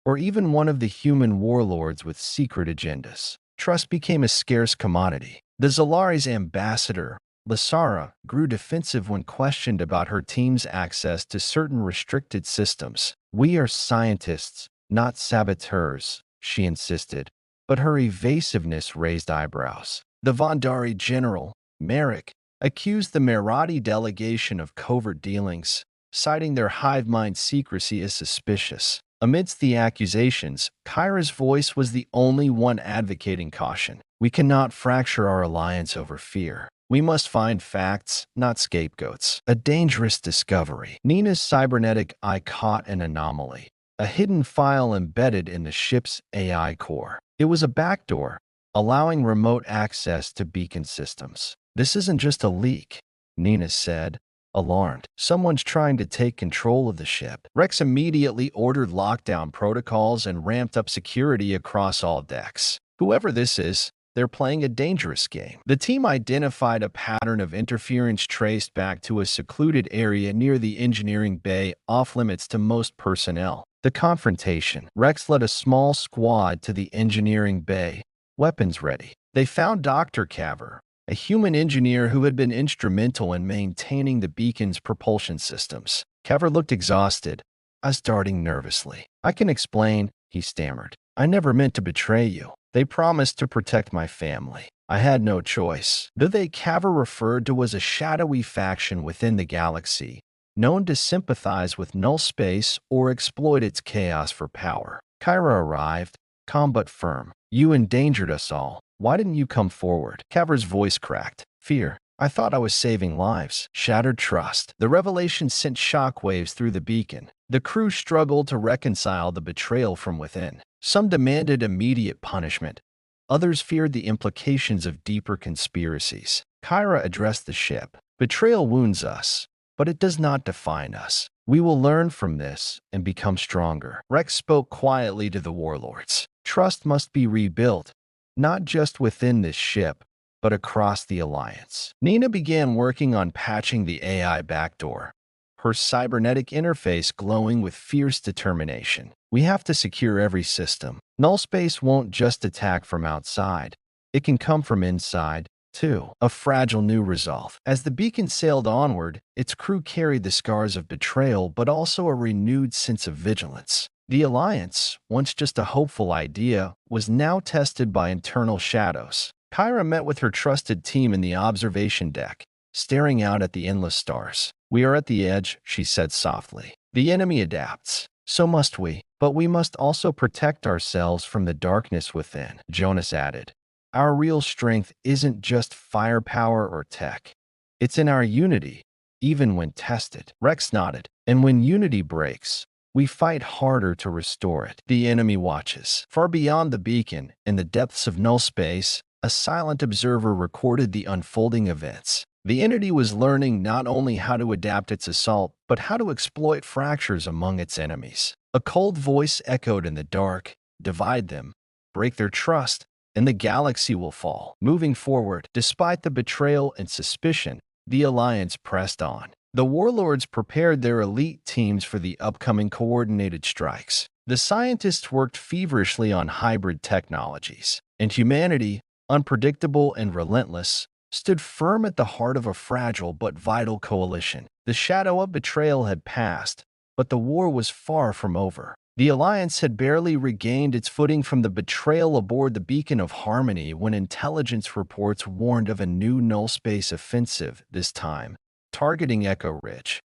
or even one of the human warlords with secret agendas. Trust became a scarce commodity. The Zalari's ambassador, Lasara, grew defensive when questioned about her team's access to certain restricted systems. "We are scientists, not saboteurs," she insisted, but her evasiveness raised eyebrows. The Vandari general, Merrick, accused the Merati delegation of covert dealings, citing their hive mind secrecy as suspicious. Amidst the accusations, Kyra's voice was the only one advocating caution. "We cannot fracture our alliance over fear. We must find facts, not scapegoats." A dangerous discovery. Nina's cybernetic eye caught an anomaly: a hidden file embedded in the ship's AI core. It was a backdoor, allowing remote access to beacon systems. "This isn't just a leak," Nina said, alarmed. "Someone's trying to take control of the ship." Rex immediately ordered lockdown protocols and ramped up security across all decks. "Whoever this is, they're playing a dangerous game." The team identified a pattern of interference traced back to a secluded area near the engineering bay, off-limits to most personnel. The confrontation. Rex led a small squad to the engineering bay, weapons ready. They found Dr. Caver, a human engineer who had been instrumental in maintaining the beacon's propulsion systems. Caver looked exhausted, eyes darting nervously. "I can explain," he stammered. "I never meant to betray you. They promised to protect my family. I had no choice." The they Caver referred to was a shadowy faction within the galaxy, known to sympathize with null space or exploit its chaos for power. Kyra arrived, calm but firm. "You endangered us all. Why didn't you come forward?" Caver's voice cracked. "Fear. I thought I was saving lives." Shattered trust. The revelation sent shockwaves through the beacon. The crew struggled to reconcile the betrayal from within. Some demanded immediate punishment. Others feared the implications of deeper conspiracies. Kyra addressed the ship. "Betrayal wounds us, but it does not define us. We will learn from this and become stronger." Rex spoke quietly to the warlords. "Trust must be rebuilt, not just within this ship, but across the Alliance." Nina began working on patching the AI backdoor, her cybernetic interface glowing with fierce determination. "We have to secure every system. Null space won't just attack from outside. It can come from inside, too, a fragile new resolve. As the beacon sailed onward, its crew carried the scars of betrayal but also a renewed sense of vigilance. The Alliance, once just a hopeful idea, was now tested by internal shadows. Kyra met with her trusted team in the observation deck, staring out at the endless stars. "We are at the edge," she said softly. "The enemy adapts. So must we. But we must also protect ourselves from the darkness within," Jonas added. "Our real strength isn't just firepower or tech. It's in our unity, even when tested." Rex nodded. "And when unity breaks, we fight harder to restore it." The enemy watches. Far beyond the beacon, in the depths of null space, a silent observer recorded the unfolding events. The entity was learning not only how to adapt its assault, but how to exploit fractures among its enemies. A cold voice echoed in the dark: "Divide them, break their trust, and the galaxy will fall." Moving forward, despite the betrayal and suspicion, the Alliance pressed on. The warlords prepared their elite teams for the upcoming coordinated strikes. The scientists worked feverishly on hybrid technologies, and humanity, unpredictable and relentless, stood firm at the heart of a fragile but vital coalition. The shadow of betrayal had passed, but the war was far from over. The Alliance had barely regained its footing from the betrayal aboard the Beacon of Harmony when intelligence reports warned of a new null space offensive, this time targeting Echo Ridge,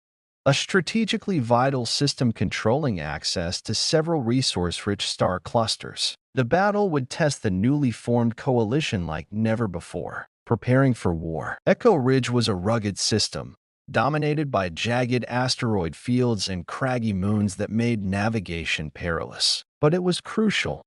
a strategically vital system controlling access to several resource-rich star clusters. The battle would test the newly formed coalition like never before. Preparing for war. Echo Ridge was a rugged system, dominated by jagged asteroid fields and craggy moons that made navigation perilous. But it was crucial.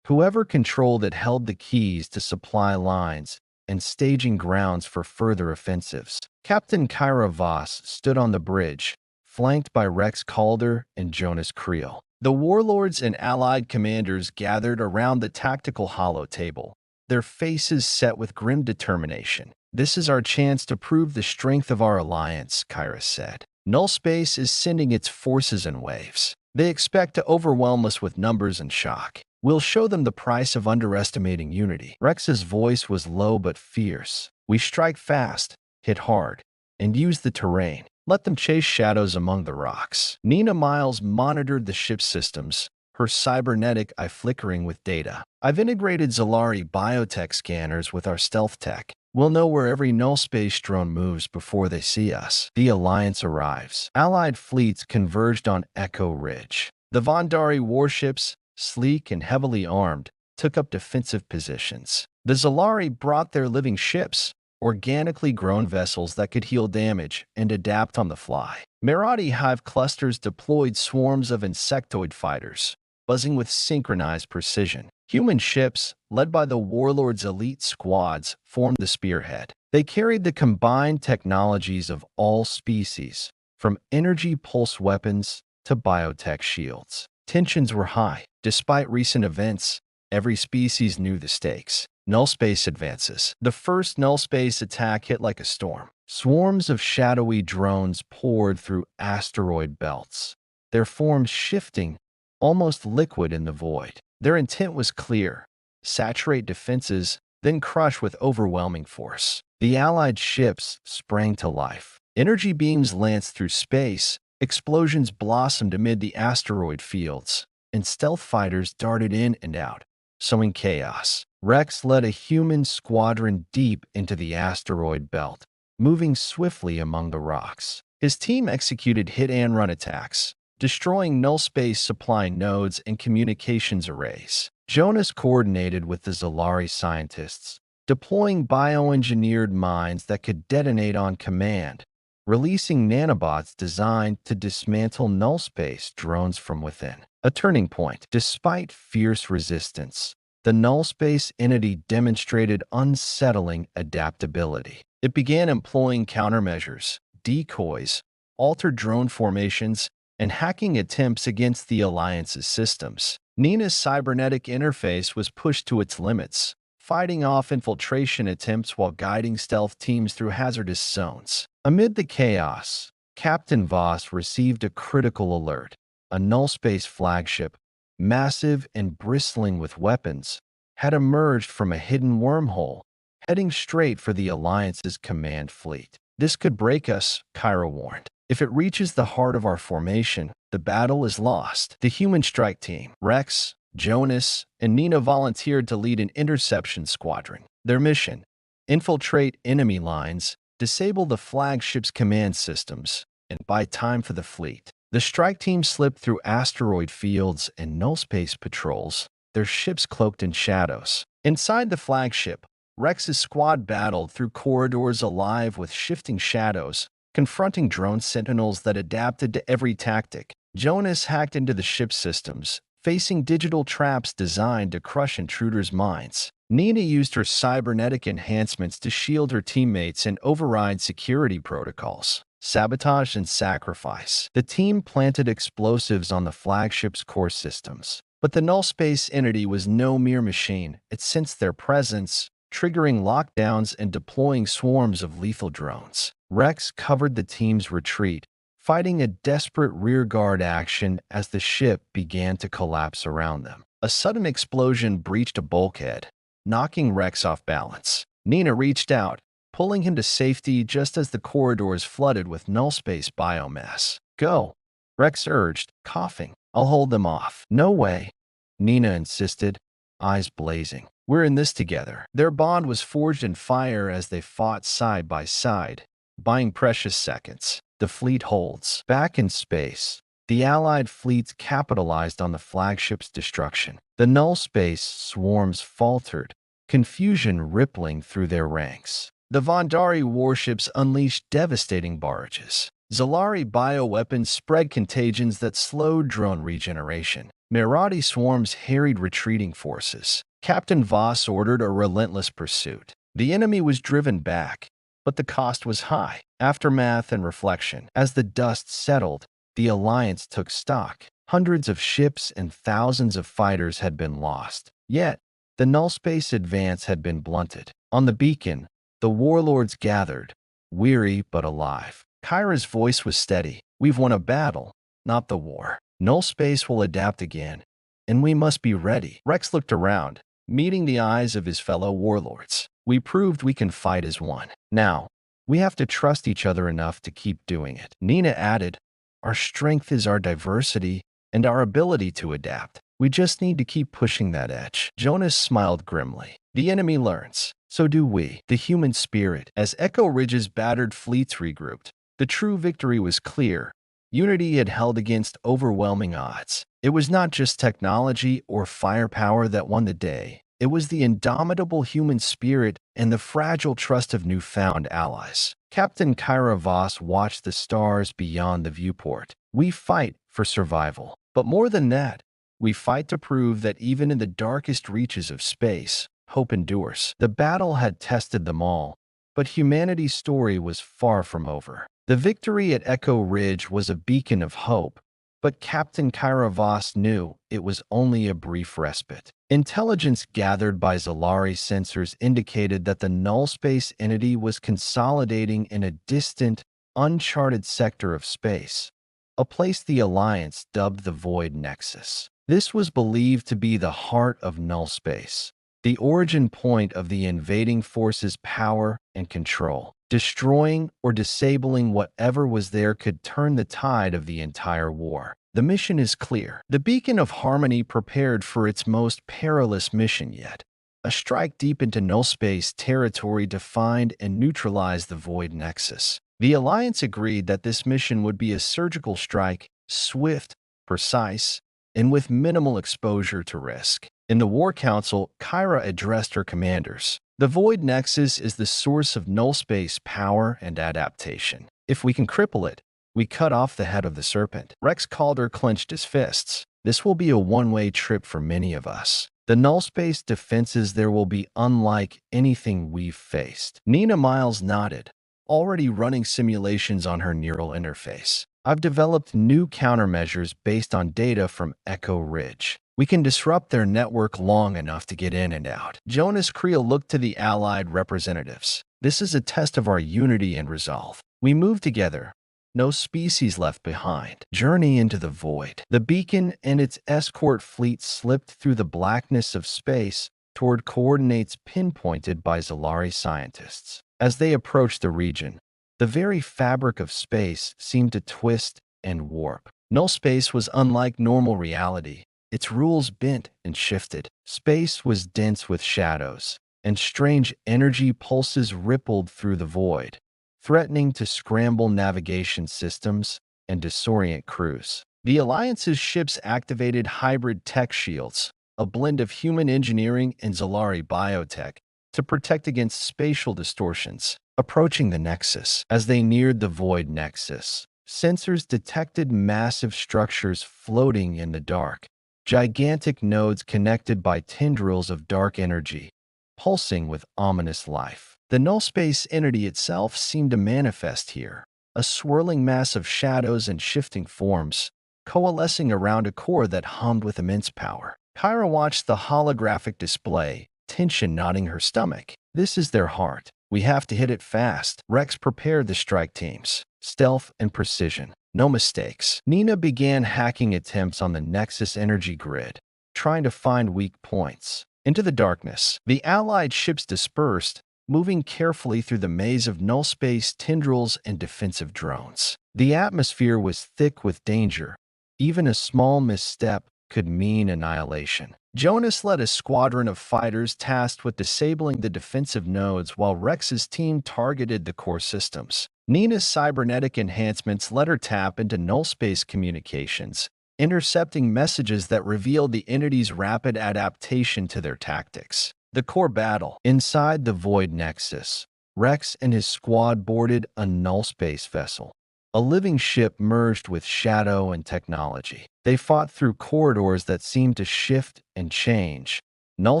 Whoever controlled it held the keys to supply lines and staging grounds for further offensives. Captain Kyra Voss stood on the bridge, flanked by Rex Calder and Jonas Creel. The warlords and allied commanders gathered around the tactical hollow table, their faces set with grim determination. "This is our chance to prove the strength of our alliance," Kyra said. "Null space is sending its forces in waves. They expect to overwhelm us with numbers and shock. We'll show them the price of underestimating unity." Rex's voice was low but fierce. "We strike fast, hit hard, and use the terrain. Let them chase shadows among the rocks." Nina Miles monitored the ship's systems, her cybernetic eye flickering with data. "I've integrated Zalari biotech scanners with our stealth tech. We'll know where every null space drone moves before they see us." The Alliance arrives. Allied fleets converged on Echo Ridge. The Vondari warships, sleek and heavily armed, took up defensive positions. The Zalari brought their living ships, organically grown vessels that could heal damage and adapt on the fly. Mirati hive clusters deployed swarms of insectoid fighters, buzzing with synchronized precision. Human ships, led by the warlords' elite squads, formed the spearhead. They carried the combined technologies of all species, from energy pulse weapons to biotech shields. Tensions were high. Despite recent events, every species knew the stakes. Null space advances. The first null space attack hit like a storm. Swarms of shadowy drones poured through asteroid belts, their forms shifting, almost liquid in the void. Their intent was clear: saturate defenses, then crush with overwhelming force. The Allied ships sprang to life. Energy beams lanced through space, explosions blossomed amid the asteroid fields, and stealth fighters darted in and out, sowing chaos. Rex led a human squadron deep into the asteroid belt, moving swiftly among the rocks. His team executed hit-and-run attacks, destroying null space supply nodes and communications arrays. Jonas coordinated with the Zalari scientists, deploying bioengineered mines that could detonate on command, releasing nanobots designed to dismantle null space drones from within. A turning point. Despite fierce resistance, the null space entity demonstrated unsettling adaptability. It began employing countermeasures, decoys, altered drone formations, and hacking attempts against the Alliance's systems. Nina's cybernetic interface was pushed to its limits, fighting off infiltration attempts while guiding stealth teams through hazardous zones. Amid the chaos, Captain Voss received a critical alert. A null space flagship, massive and bristling with weapons, had emerged from a hidden wormhole, heading straight for the Alliance's command fleet. This could break us, Kyra warned. If it reaches the heart of our formation, the battle is lost. The human strike team, Rex, Jonas, and Nina volunteered to lead an interception squadron. Their mission: infiltrate enemy lines, disable the flagship's command systems, and buy time for the fleet. The strike team slipped through asteroid fields and null-space patrols, their ships cloaked in shadows. Inside the flagship, Rex's squad battled through corridors alive with shifting shadows, confronting drone sentinels that adapted to every tactic. Jonas hacked into the ship's systems, facing digital traps designed to crush intruders' minds. Nina used her cybernetic enhancements to shield her teammates and override security protocols. Sabotage and sacrifice. The team planted explosives on the flagship's core systems. But the null space entity was no mere machine. It sensed their presence, triggering lockdowns and deploying swarms of lethal drones. Rex covered the team's retreat, fighting a desperate rearguard action as the ship began to collapse around them. A sudden explosion breached a bulkhead, knocking Rex off balance. Nina reached out, pulling him to safety just as the corridors flooded with null-space biomass. "Go," Rex urged, coughing. "I'll hold them off." "No way," Nina insisted, eyes blazing. "We're in this together." Their bond was forged in fire as they fought side by side, buying precious seconds. The fleet holds. Back in space, the Allied fleets capitalized on the flagship's destruction. The null space swarms faltered, confusion rippling through their ranks. The Vondari warships unleashed devastating barrages. Zalari bioweapons spread contagions that slowed drone regeneration. Mirati swarms harried retreating forces. Captain Voss ordered a relentless pursuit. The enemy was driven back, but the cost was high. Aftermath and reflection. As the dust settled, the Alliance took stock. Hundreds of ships and thousands of fighters had been lost. Yet, the null space advance had been blunted. On the beacon, the warlords gathered, weary but alive. Kyra's voice was steady. "We've won a battle, not the war. Null space will adapt again, and we must be ready." Rex looked around, meeting the eyes of his fellow warlords. "We proved we can fight as one. Now, we have to trust each other enough to keep doing it." Nina added, "Our strength is our diversity and our ability to adapt. We just need to keep pushing that edge." Jonas smiled grimly. "The enemy learns. So do we." The human spirit. As Echo Ridge's battered fleets regrouped, the true victory was clear. Unity had held against overwhelming odds. It was not just technology or firepower that won the day. It was the indomitable human spirit and the fragile trust of newfound allies. Captain Kyra Voss watched the stars beyond the viewport. "We fight for survival. But more than that, we fight to prove that even in the darkest reaches of space, hope endures." The battle had tested them all, but humanity's story was far from over. The victory at Echo Ridge was a beacon of hope, but Captain Kyra Voss knew it was only a brief respite. Intelligence gathered by Zalari sensors indicated that the null space entity was consolidating in a distant, uncharted sector of space, a place the Alliance dubbed the Void Nexus. This was believed to be the heart of null space, the origin point of the invading force's power and control. Destroying or disabling whatever was there could turn the tide of the entire war. The mission is clear. The Beacon of Harmony prepared for its most perilous mission yet. A strike deep into null space territory to find and neutralize the Void Nexus. The Alliance agreed that this mission would be a surgical strike, swift, precise, and with minimal exposure to risk. In the War Council, Kyra addressed her commanders. "The Void Nexus is the source of null space power and adaptation. If we can cripple it, we cut off the head of the serpent." Rex Calder clenched his fists. "This will be a one-way trip for many of us. The null space defenses there will be unlike anything we've faced." Nina Miles nodded, already running simulations on her neural interface. "I've developed new countermeasures based on data from Echo Ridge. We can disrupt their network long enough to get in and out." Jonas Creel looked to the Allied representatives. "This is a test of our unity and resolve. We move together. No species left behind. Journey into the void." The beacon and its escort fleet slipped through the blackness of space, toward coordinates pinpointed by Zalari scientists. As they approached the region, the very fabric of space seemed to twist and warp. Null space was unlike normal reality. Its rules bent and shifted. Space was dense with shadows, and strange energy pulses rippled through the void, threatening to scramble navigation systems and disorient crews. The Alliance's ships activated hybrid tech shields, a blend of human engineering and Zalari biotech, to protect against spatial distortions. Approaching the Nexus. As they neared the Void Nexus, sensors detected massive structures floating in the dark, gigantic nodes connected by tendrils of dark energy, pulsing with ominous life. The null space entity itself seemed to manifest here, a swirling mass of shadows and shifting forms, coalescing around a core that hummed with immense power. Kyra watched the holographic display, tension knotting her stomach. This is their heart. We have to hit it fast. Rex prepared the strike teams. Stealth and precision. No mistakes. Nina began hacking attempts on the Nexus energy grid, trying to find weak points. Into the darkness, the Allied ships dispersed, moving carefully through the maze of null space tendrils and defensive drones. The atmosphere was thick with danger. Even a small misstep could mean annihilation. Jonas led a squadron of fighters tasked with disabling the defensive nodes while Rex's team targeted the core systems. Nina's cybernetic enhancements let her tap into null space communications, intercepting messages that revealed the entity's rapid adaptation to their tactics. The core battle. Inside the Void Nexus, Rex and his squad boarded a null space vessel, a living ship merged with shadow and technology. They fought through corridors that seemed to shift and change, null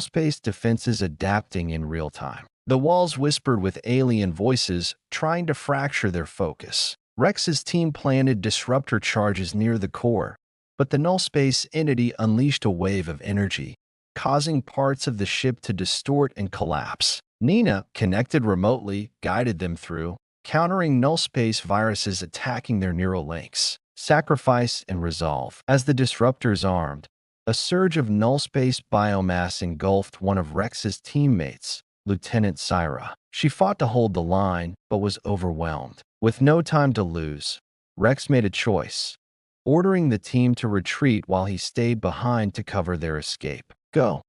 space defenses adapting in real time. The walls whispered with alien voices, trying to fracture their focus. Rex's team planted disruptor charges near the core, but the null space entity unleashed a wave of energy, causing parts of the ship to distort and collapse. Nina, connected remotely, guided them through, countering null space viruses attacking their neural links. Sacrifice and resolve. As the disruptors armed, a surge of null space biomass engulfed one of Rex's teammates, Lieutenant Syra. She fought to hold the line, but was overwhelmed. With no time to lose, Rex made a choice, ordering the team to retreat while he stayed behind to cover their escape. Go.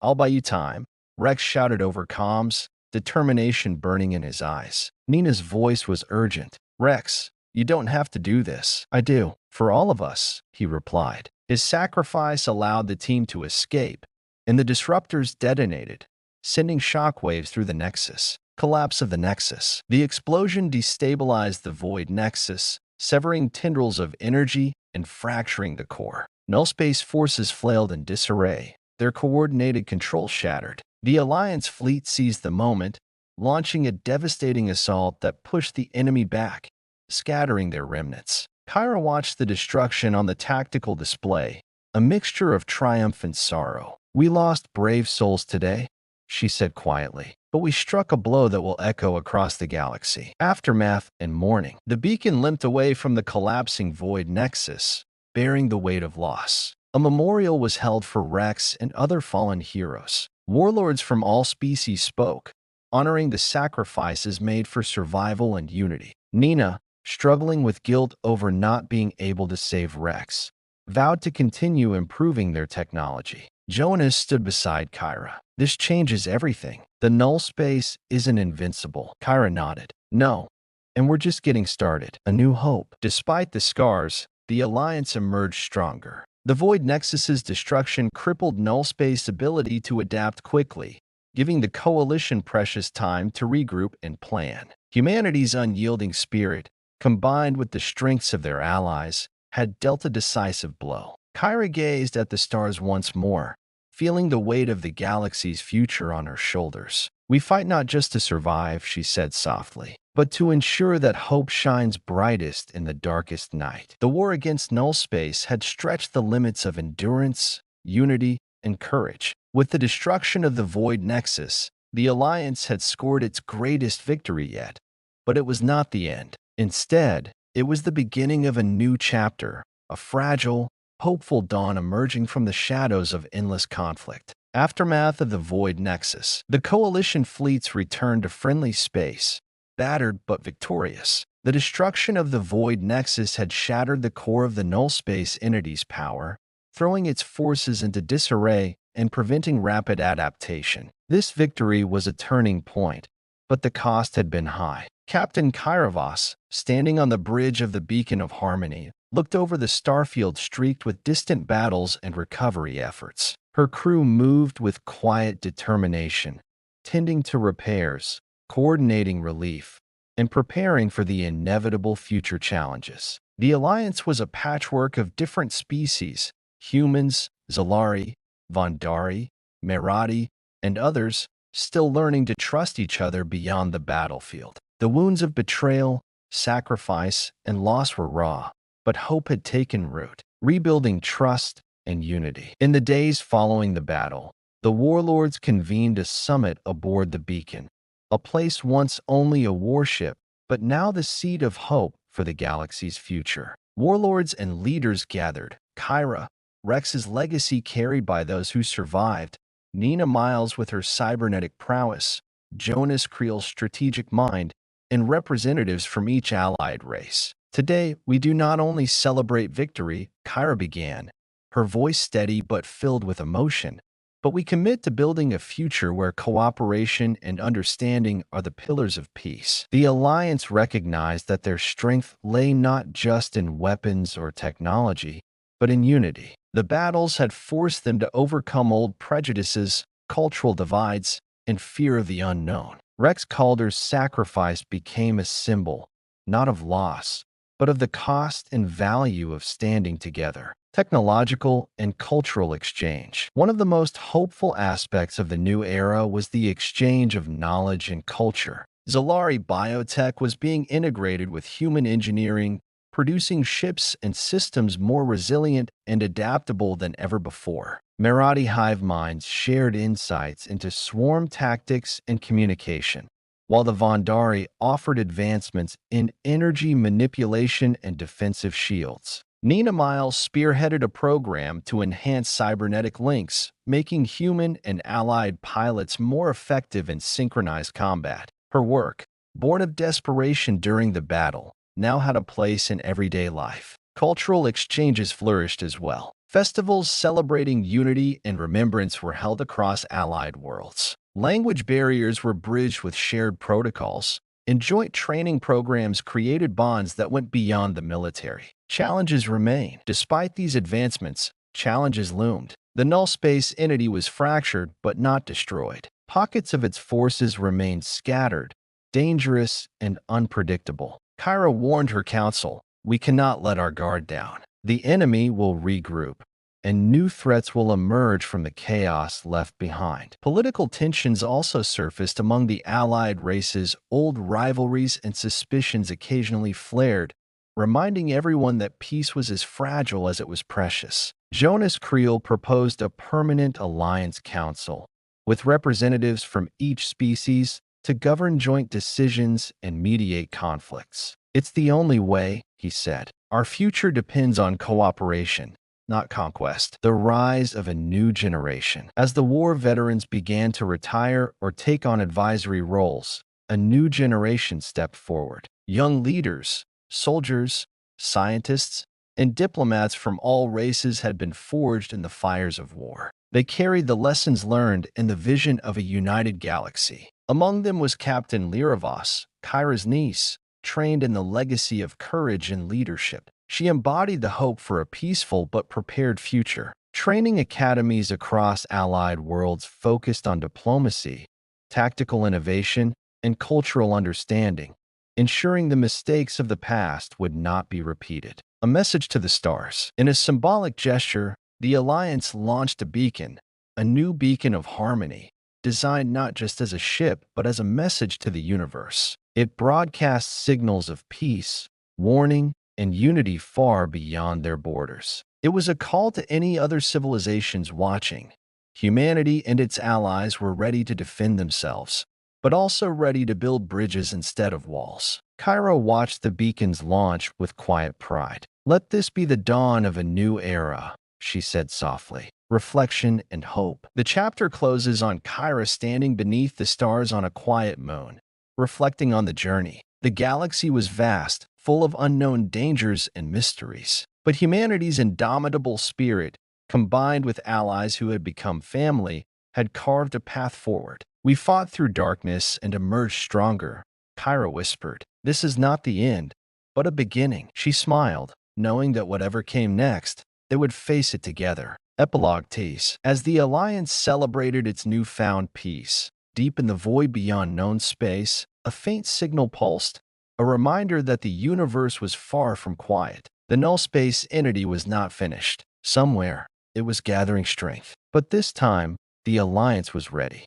I'll buy you time, Rex shouted over comms, determination burning in his eyes. Nina's voice was urgent. Rex, you don't have to do this. I do. For all of us, he replied. His sacrifice allowed the team to escape, and the disruptors detonated, sending shockwaves through the Nexus. Collapse of the Nexus. The explosion destabilized the Void Nexus, severing tendrils of energy and fracturing the core. Null space forces flailed in disarray, their coordinated control shattered. The Alliance fleet seized the moment, launching a devastating assault that pushed the enemy back, scattering their remnants. Kyra watched the destruction on the tactical display, a mixture of triumph and sorrow. We lost brave souls today, she said quietly, but we struck a blow that will echo across the galaxy. Aftermath and mourning. The beacon limped away from the collapsing Void Nexus, bearing the weight of loss. A memorial was held for Rex and other fallen heroes. Warlords from all species spoke, honoring the sacrifices made for survival and unity. Nina, struggling with guilt over not being able to save Rex, vowed to continue improving their technology. Jonas stood beside Kyra. This changes everything. The null space isn't invincible. Kyra nodded. No, and we're just getting started. A new hope. Despite the scars, the Alliance emerged stronger. The Void Nexus's destruction crippled null space's ability to adapt quickly, giving the Coalition precious time to regroup and plan. Humanity's unyielding spirit, combined with the strengths of their allies, had dealt a decisive blow. Kyra gazed at the stars once more, feeling the weight of the galaxy's future on her shoulders. We fight not just to survive, she said softly, but to ensure that hope shines brightest in the darkest night. The war against null space had stretched the limits of endurance, unity, and courage. With the destruction of the Void Nexus, the Alliance had scored its greatest victory yet, but it was not the end. Instead, it was the beginning of a new chapter, a fragile, hopeful dawn emerging from the shadows of endless conflict. Aftermath of the Void Nexus. The Coalition fleets returned to friendly space, battered but victorious. The destruction of the Void Nexus had shattered the core of the null space entity's power, throwing its forces into disarray and preventing rapid adaptation. This victory was a turning point, but the cost had been high. Captain Kairavos, standing on the bridge of the Beacon of Harmony, looked over the starfield streaked with distant battles and recovery efforts. Her crew moved with quiet determination, tending to repairs, coordinating relief, and preparing for the inevitable future challenges. The Alliance was a patchwork of different species: humans, Zalari, Vondari, Merati, and others, still learning to trust each other beyond the battlefield. The wounds of betrayal, sacrifice, and loss were raw, but hope had taken root, rebuilding trust and unity. In the days following the battle, the warlords convened a summit aboard the Beacon, a place once only a warship, but now the seat of hope for the galaxy's future. Warlords and leaders gathered: Kyra, Rex's legacy carried by those who survived; Nina Miles with her cybernetic prowess; Jonas Creel's strategic mind; and representatives from each allied race. Today, we do not only celebrate victory, Kyra began, her voice steady but filled with emotion, but we commit to building a future where cooperation and understanding are the pillars of peace. The Alliance recognized that their strength lay not just in weapons or technology, but in unity. The battles had forced them to overcome old prejudices, cultural divides, and fear of the unknown. Rex Calder's sacrifice became a symbol, not of loss, but of the cost and value of standing together. Technological and cultural exchange. One of the most hopeful aspects of the new era was the exchange of knowledge and culture. Zalari biotech was being integrated with human engineering, producing ships and systems more resilient and adaptable than ever before. Merati hive minds shared insights into swarm tactics and communication, while the Vondari offered advancements in energy manipulation and defensive shields. Nina Miles spearheaded a program to enhance cybernetic links, making human and allied pilots more effective in synchronized combat. Her work, born of desperation during the battle, now had a place in everyday life. Cultural exchanges flourished as well. Festivals celebrating unity and remembrance were held across allied worlds. Language barriers were bridged with shared protocols, and joint training programs created bonds that went beyond the military. Challenges remain. Despite these advancements, challenges loomed. The null space entity was fractured but not destroyed. Pockets of its forces remained scattered, dangerous, and unpredictable. Kyra warned her council, "We cannot let our guard down. The enemy will regroup, and new threats will emerge from the chaos left behind." Political tensions also surfaced among the allied races. Old rivalries and suspicions occasionally flared, reminding everyone that peace was as fragile as it was precious. Jonas Creel proposed a permanent alliance council, with representatives from each species to govern joint decisions and mediate conflicts. "It's the only way," he said. "Our future depends on cooperation, not conquest." The rise of a new generation. As the war veterans began to retire or take on advisory roles, a new generation stepped forward. Young leaders, soldiers, scientists, and diplomats from all races had been forged in the fires of war. They carried the lessons learned and the vision of a united galaxy. Among them was Captain Liravos, Kyra's niece, trained in the legacy of courage and leadership. She embodied the hope for a peaceful but prepared future. Training academies across allied worlds focused on diplomacy, tactical innovation, and cultural understanding, ensuring the mistakes of the past would not be repeated. A message to the stars. In a symbolic gesture, the Alliance launched a beacon, a new beacon of harmony, designed not just as a ship, but as a message to the universe. It broadcasts signals of peace, warning, and unity far beyond their borders. It was a call to any other civilizations watching. Humanity and its allies were ready to defend themselves, but also ready to build bridges instead of walls. Kyra watched the beacon's launch with quiet pride. "Let this be the dawn of a new era," she said softly. reflection, and hope. The chapter closes on Kyra standing beneath the stars on a quiet moon, reflecting on the journey. The galaxy was vast, full of unknown dangers and mysteries. But humanity's indomitable spirit, combined with allies who had become family, had carved a path forward. "We fought through darkness and emerged stronger," Kyra whispered. "This is not the end, but a beginning." She smiled, knowing that whatever came next, they would face it together. Epilogue tease. As the Alliance celebrated its newfound peace, deep in the void beyond known space, a faint signal pulsed, a reminder that the universe was far from quiet. The null space entity was not finished. Somewhere, it was gathering strength. But this time, the Alliance was ready.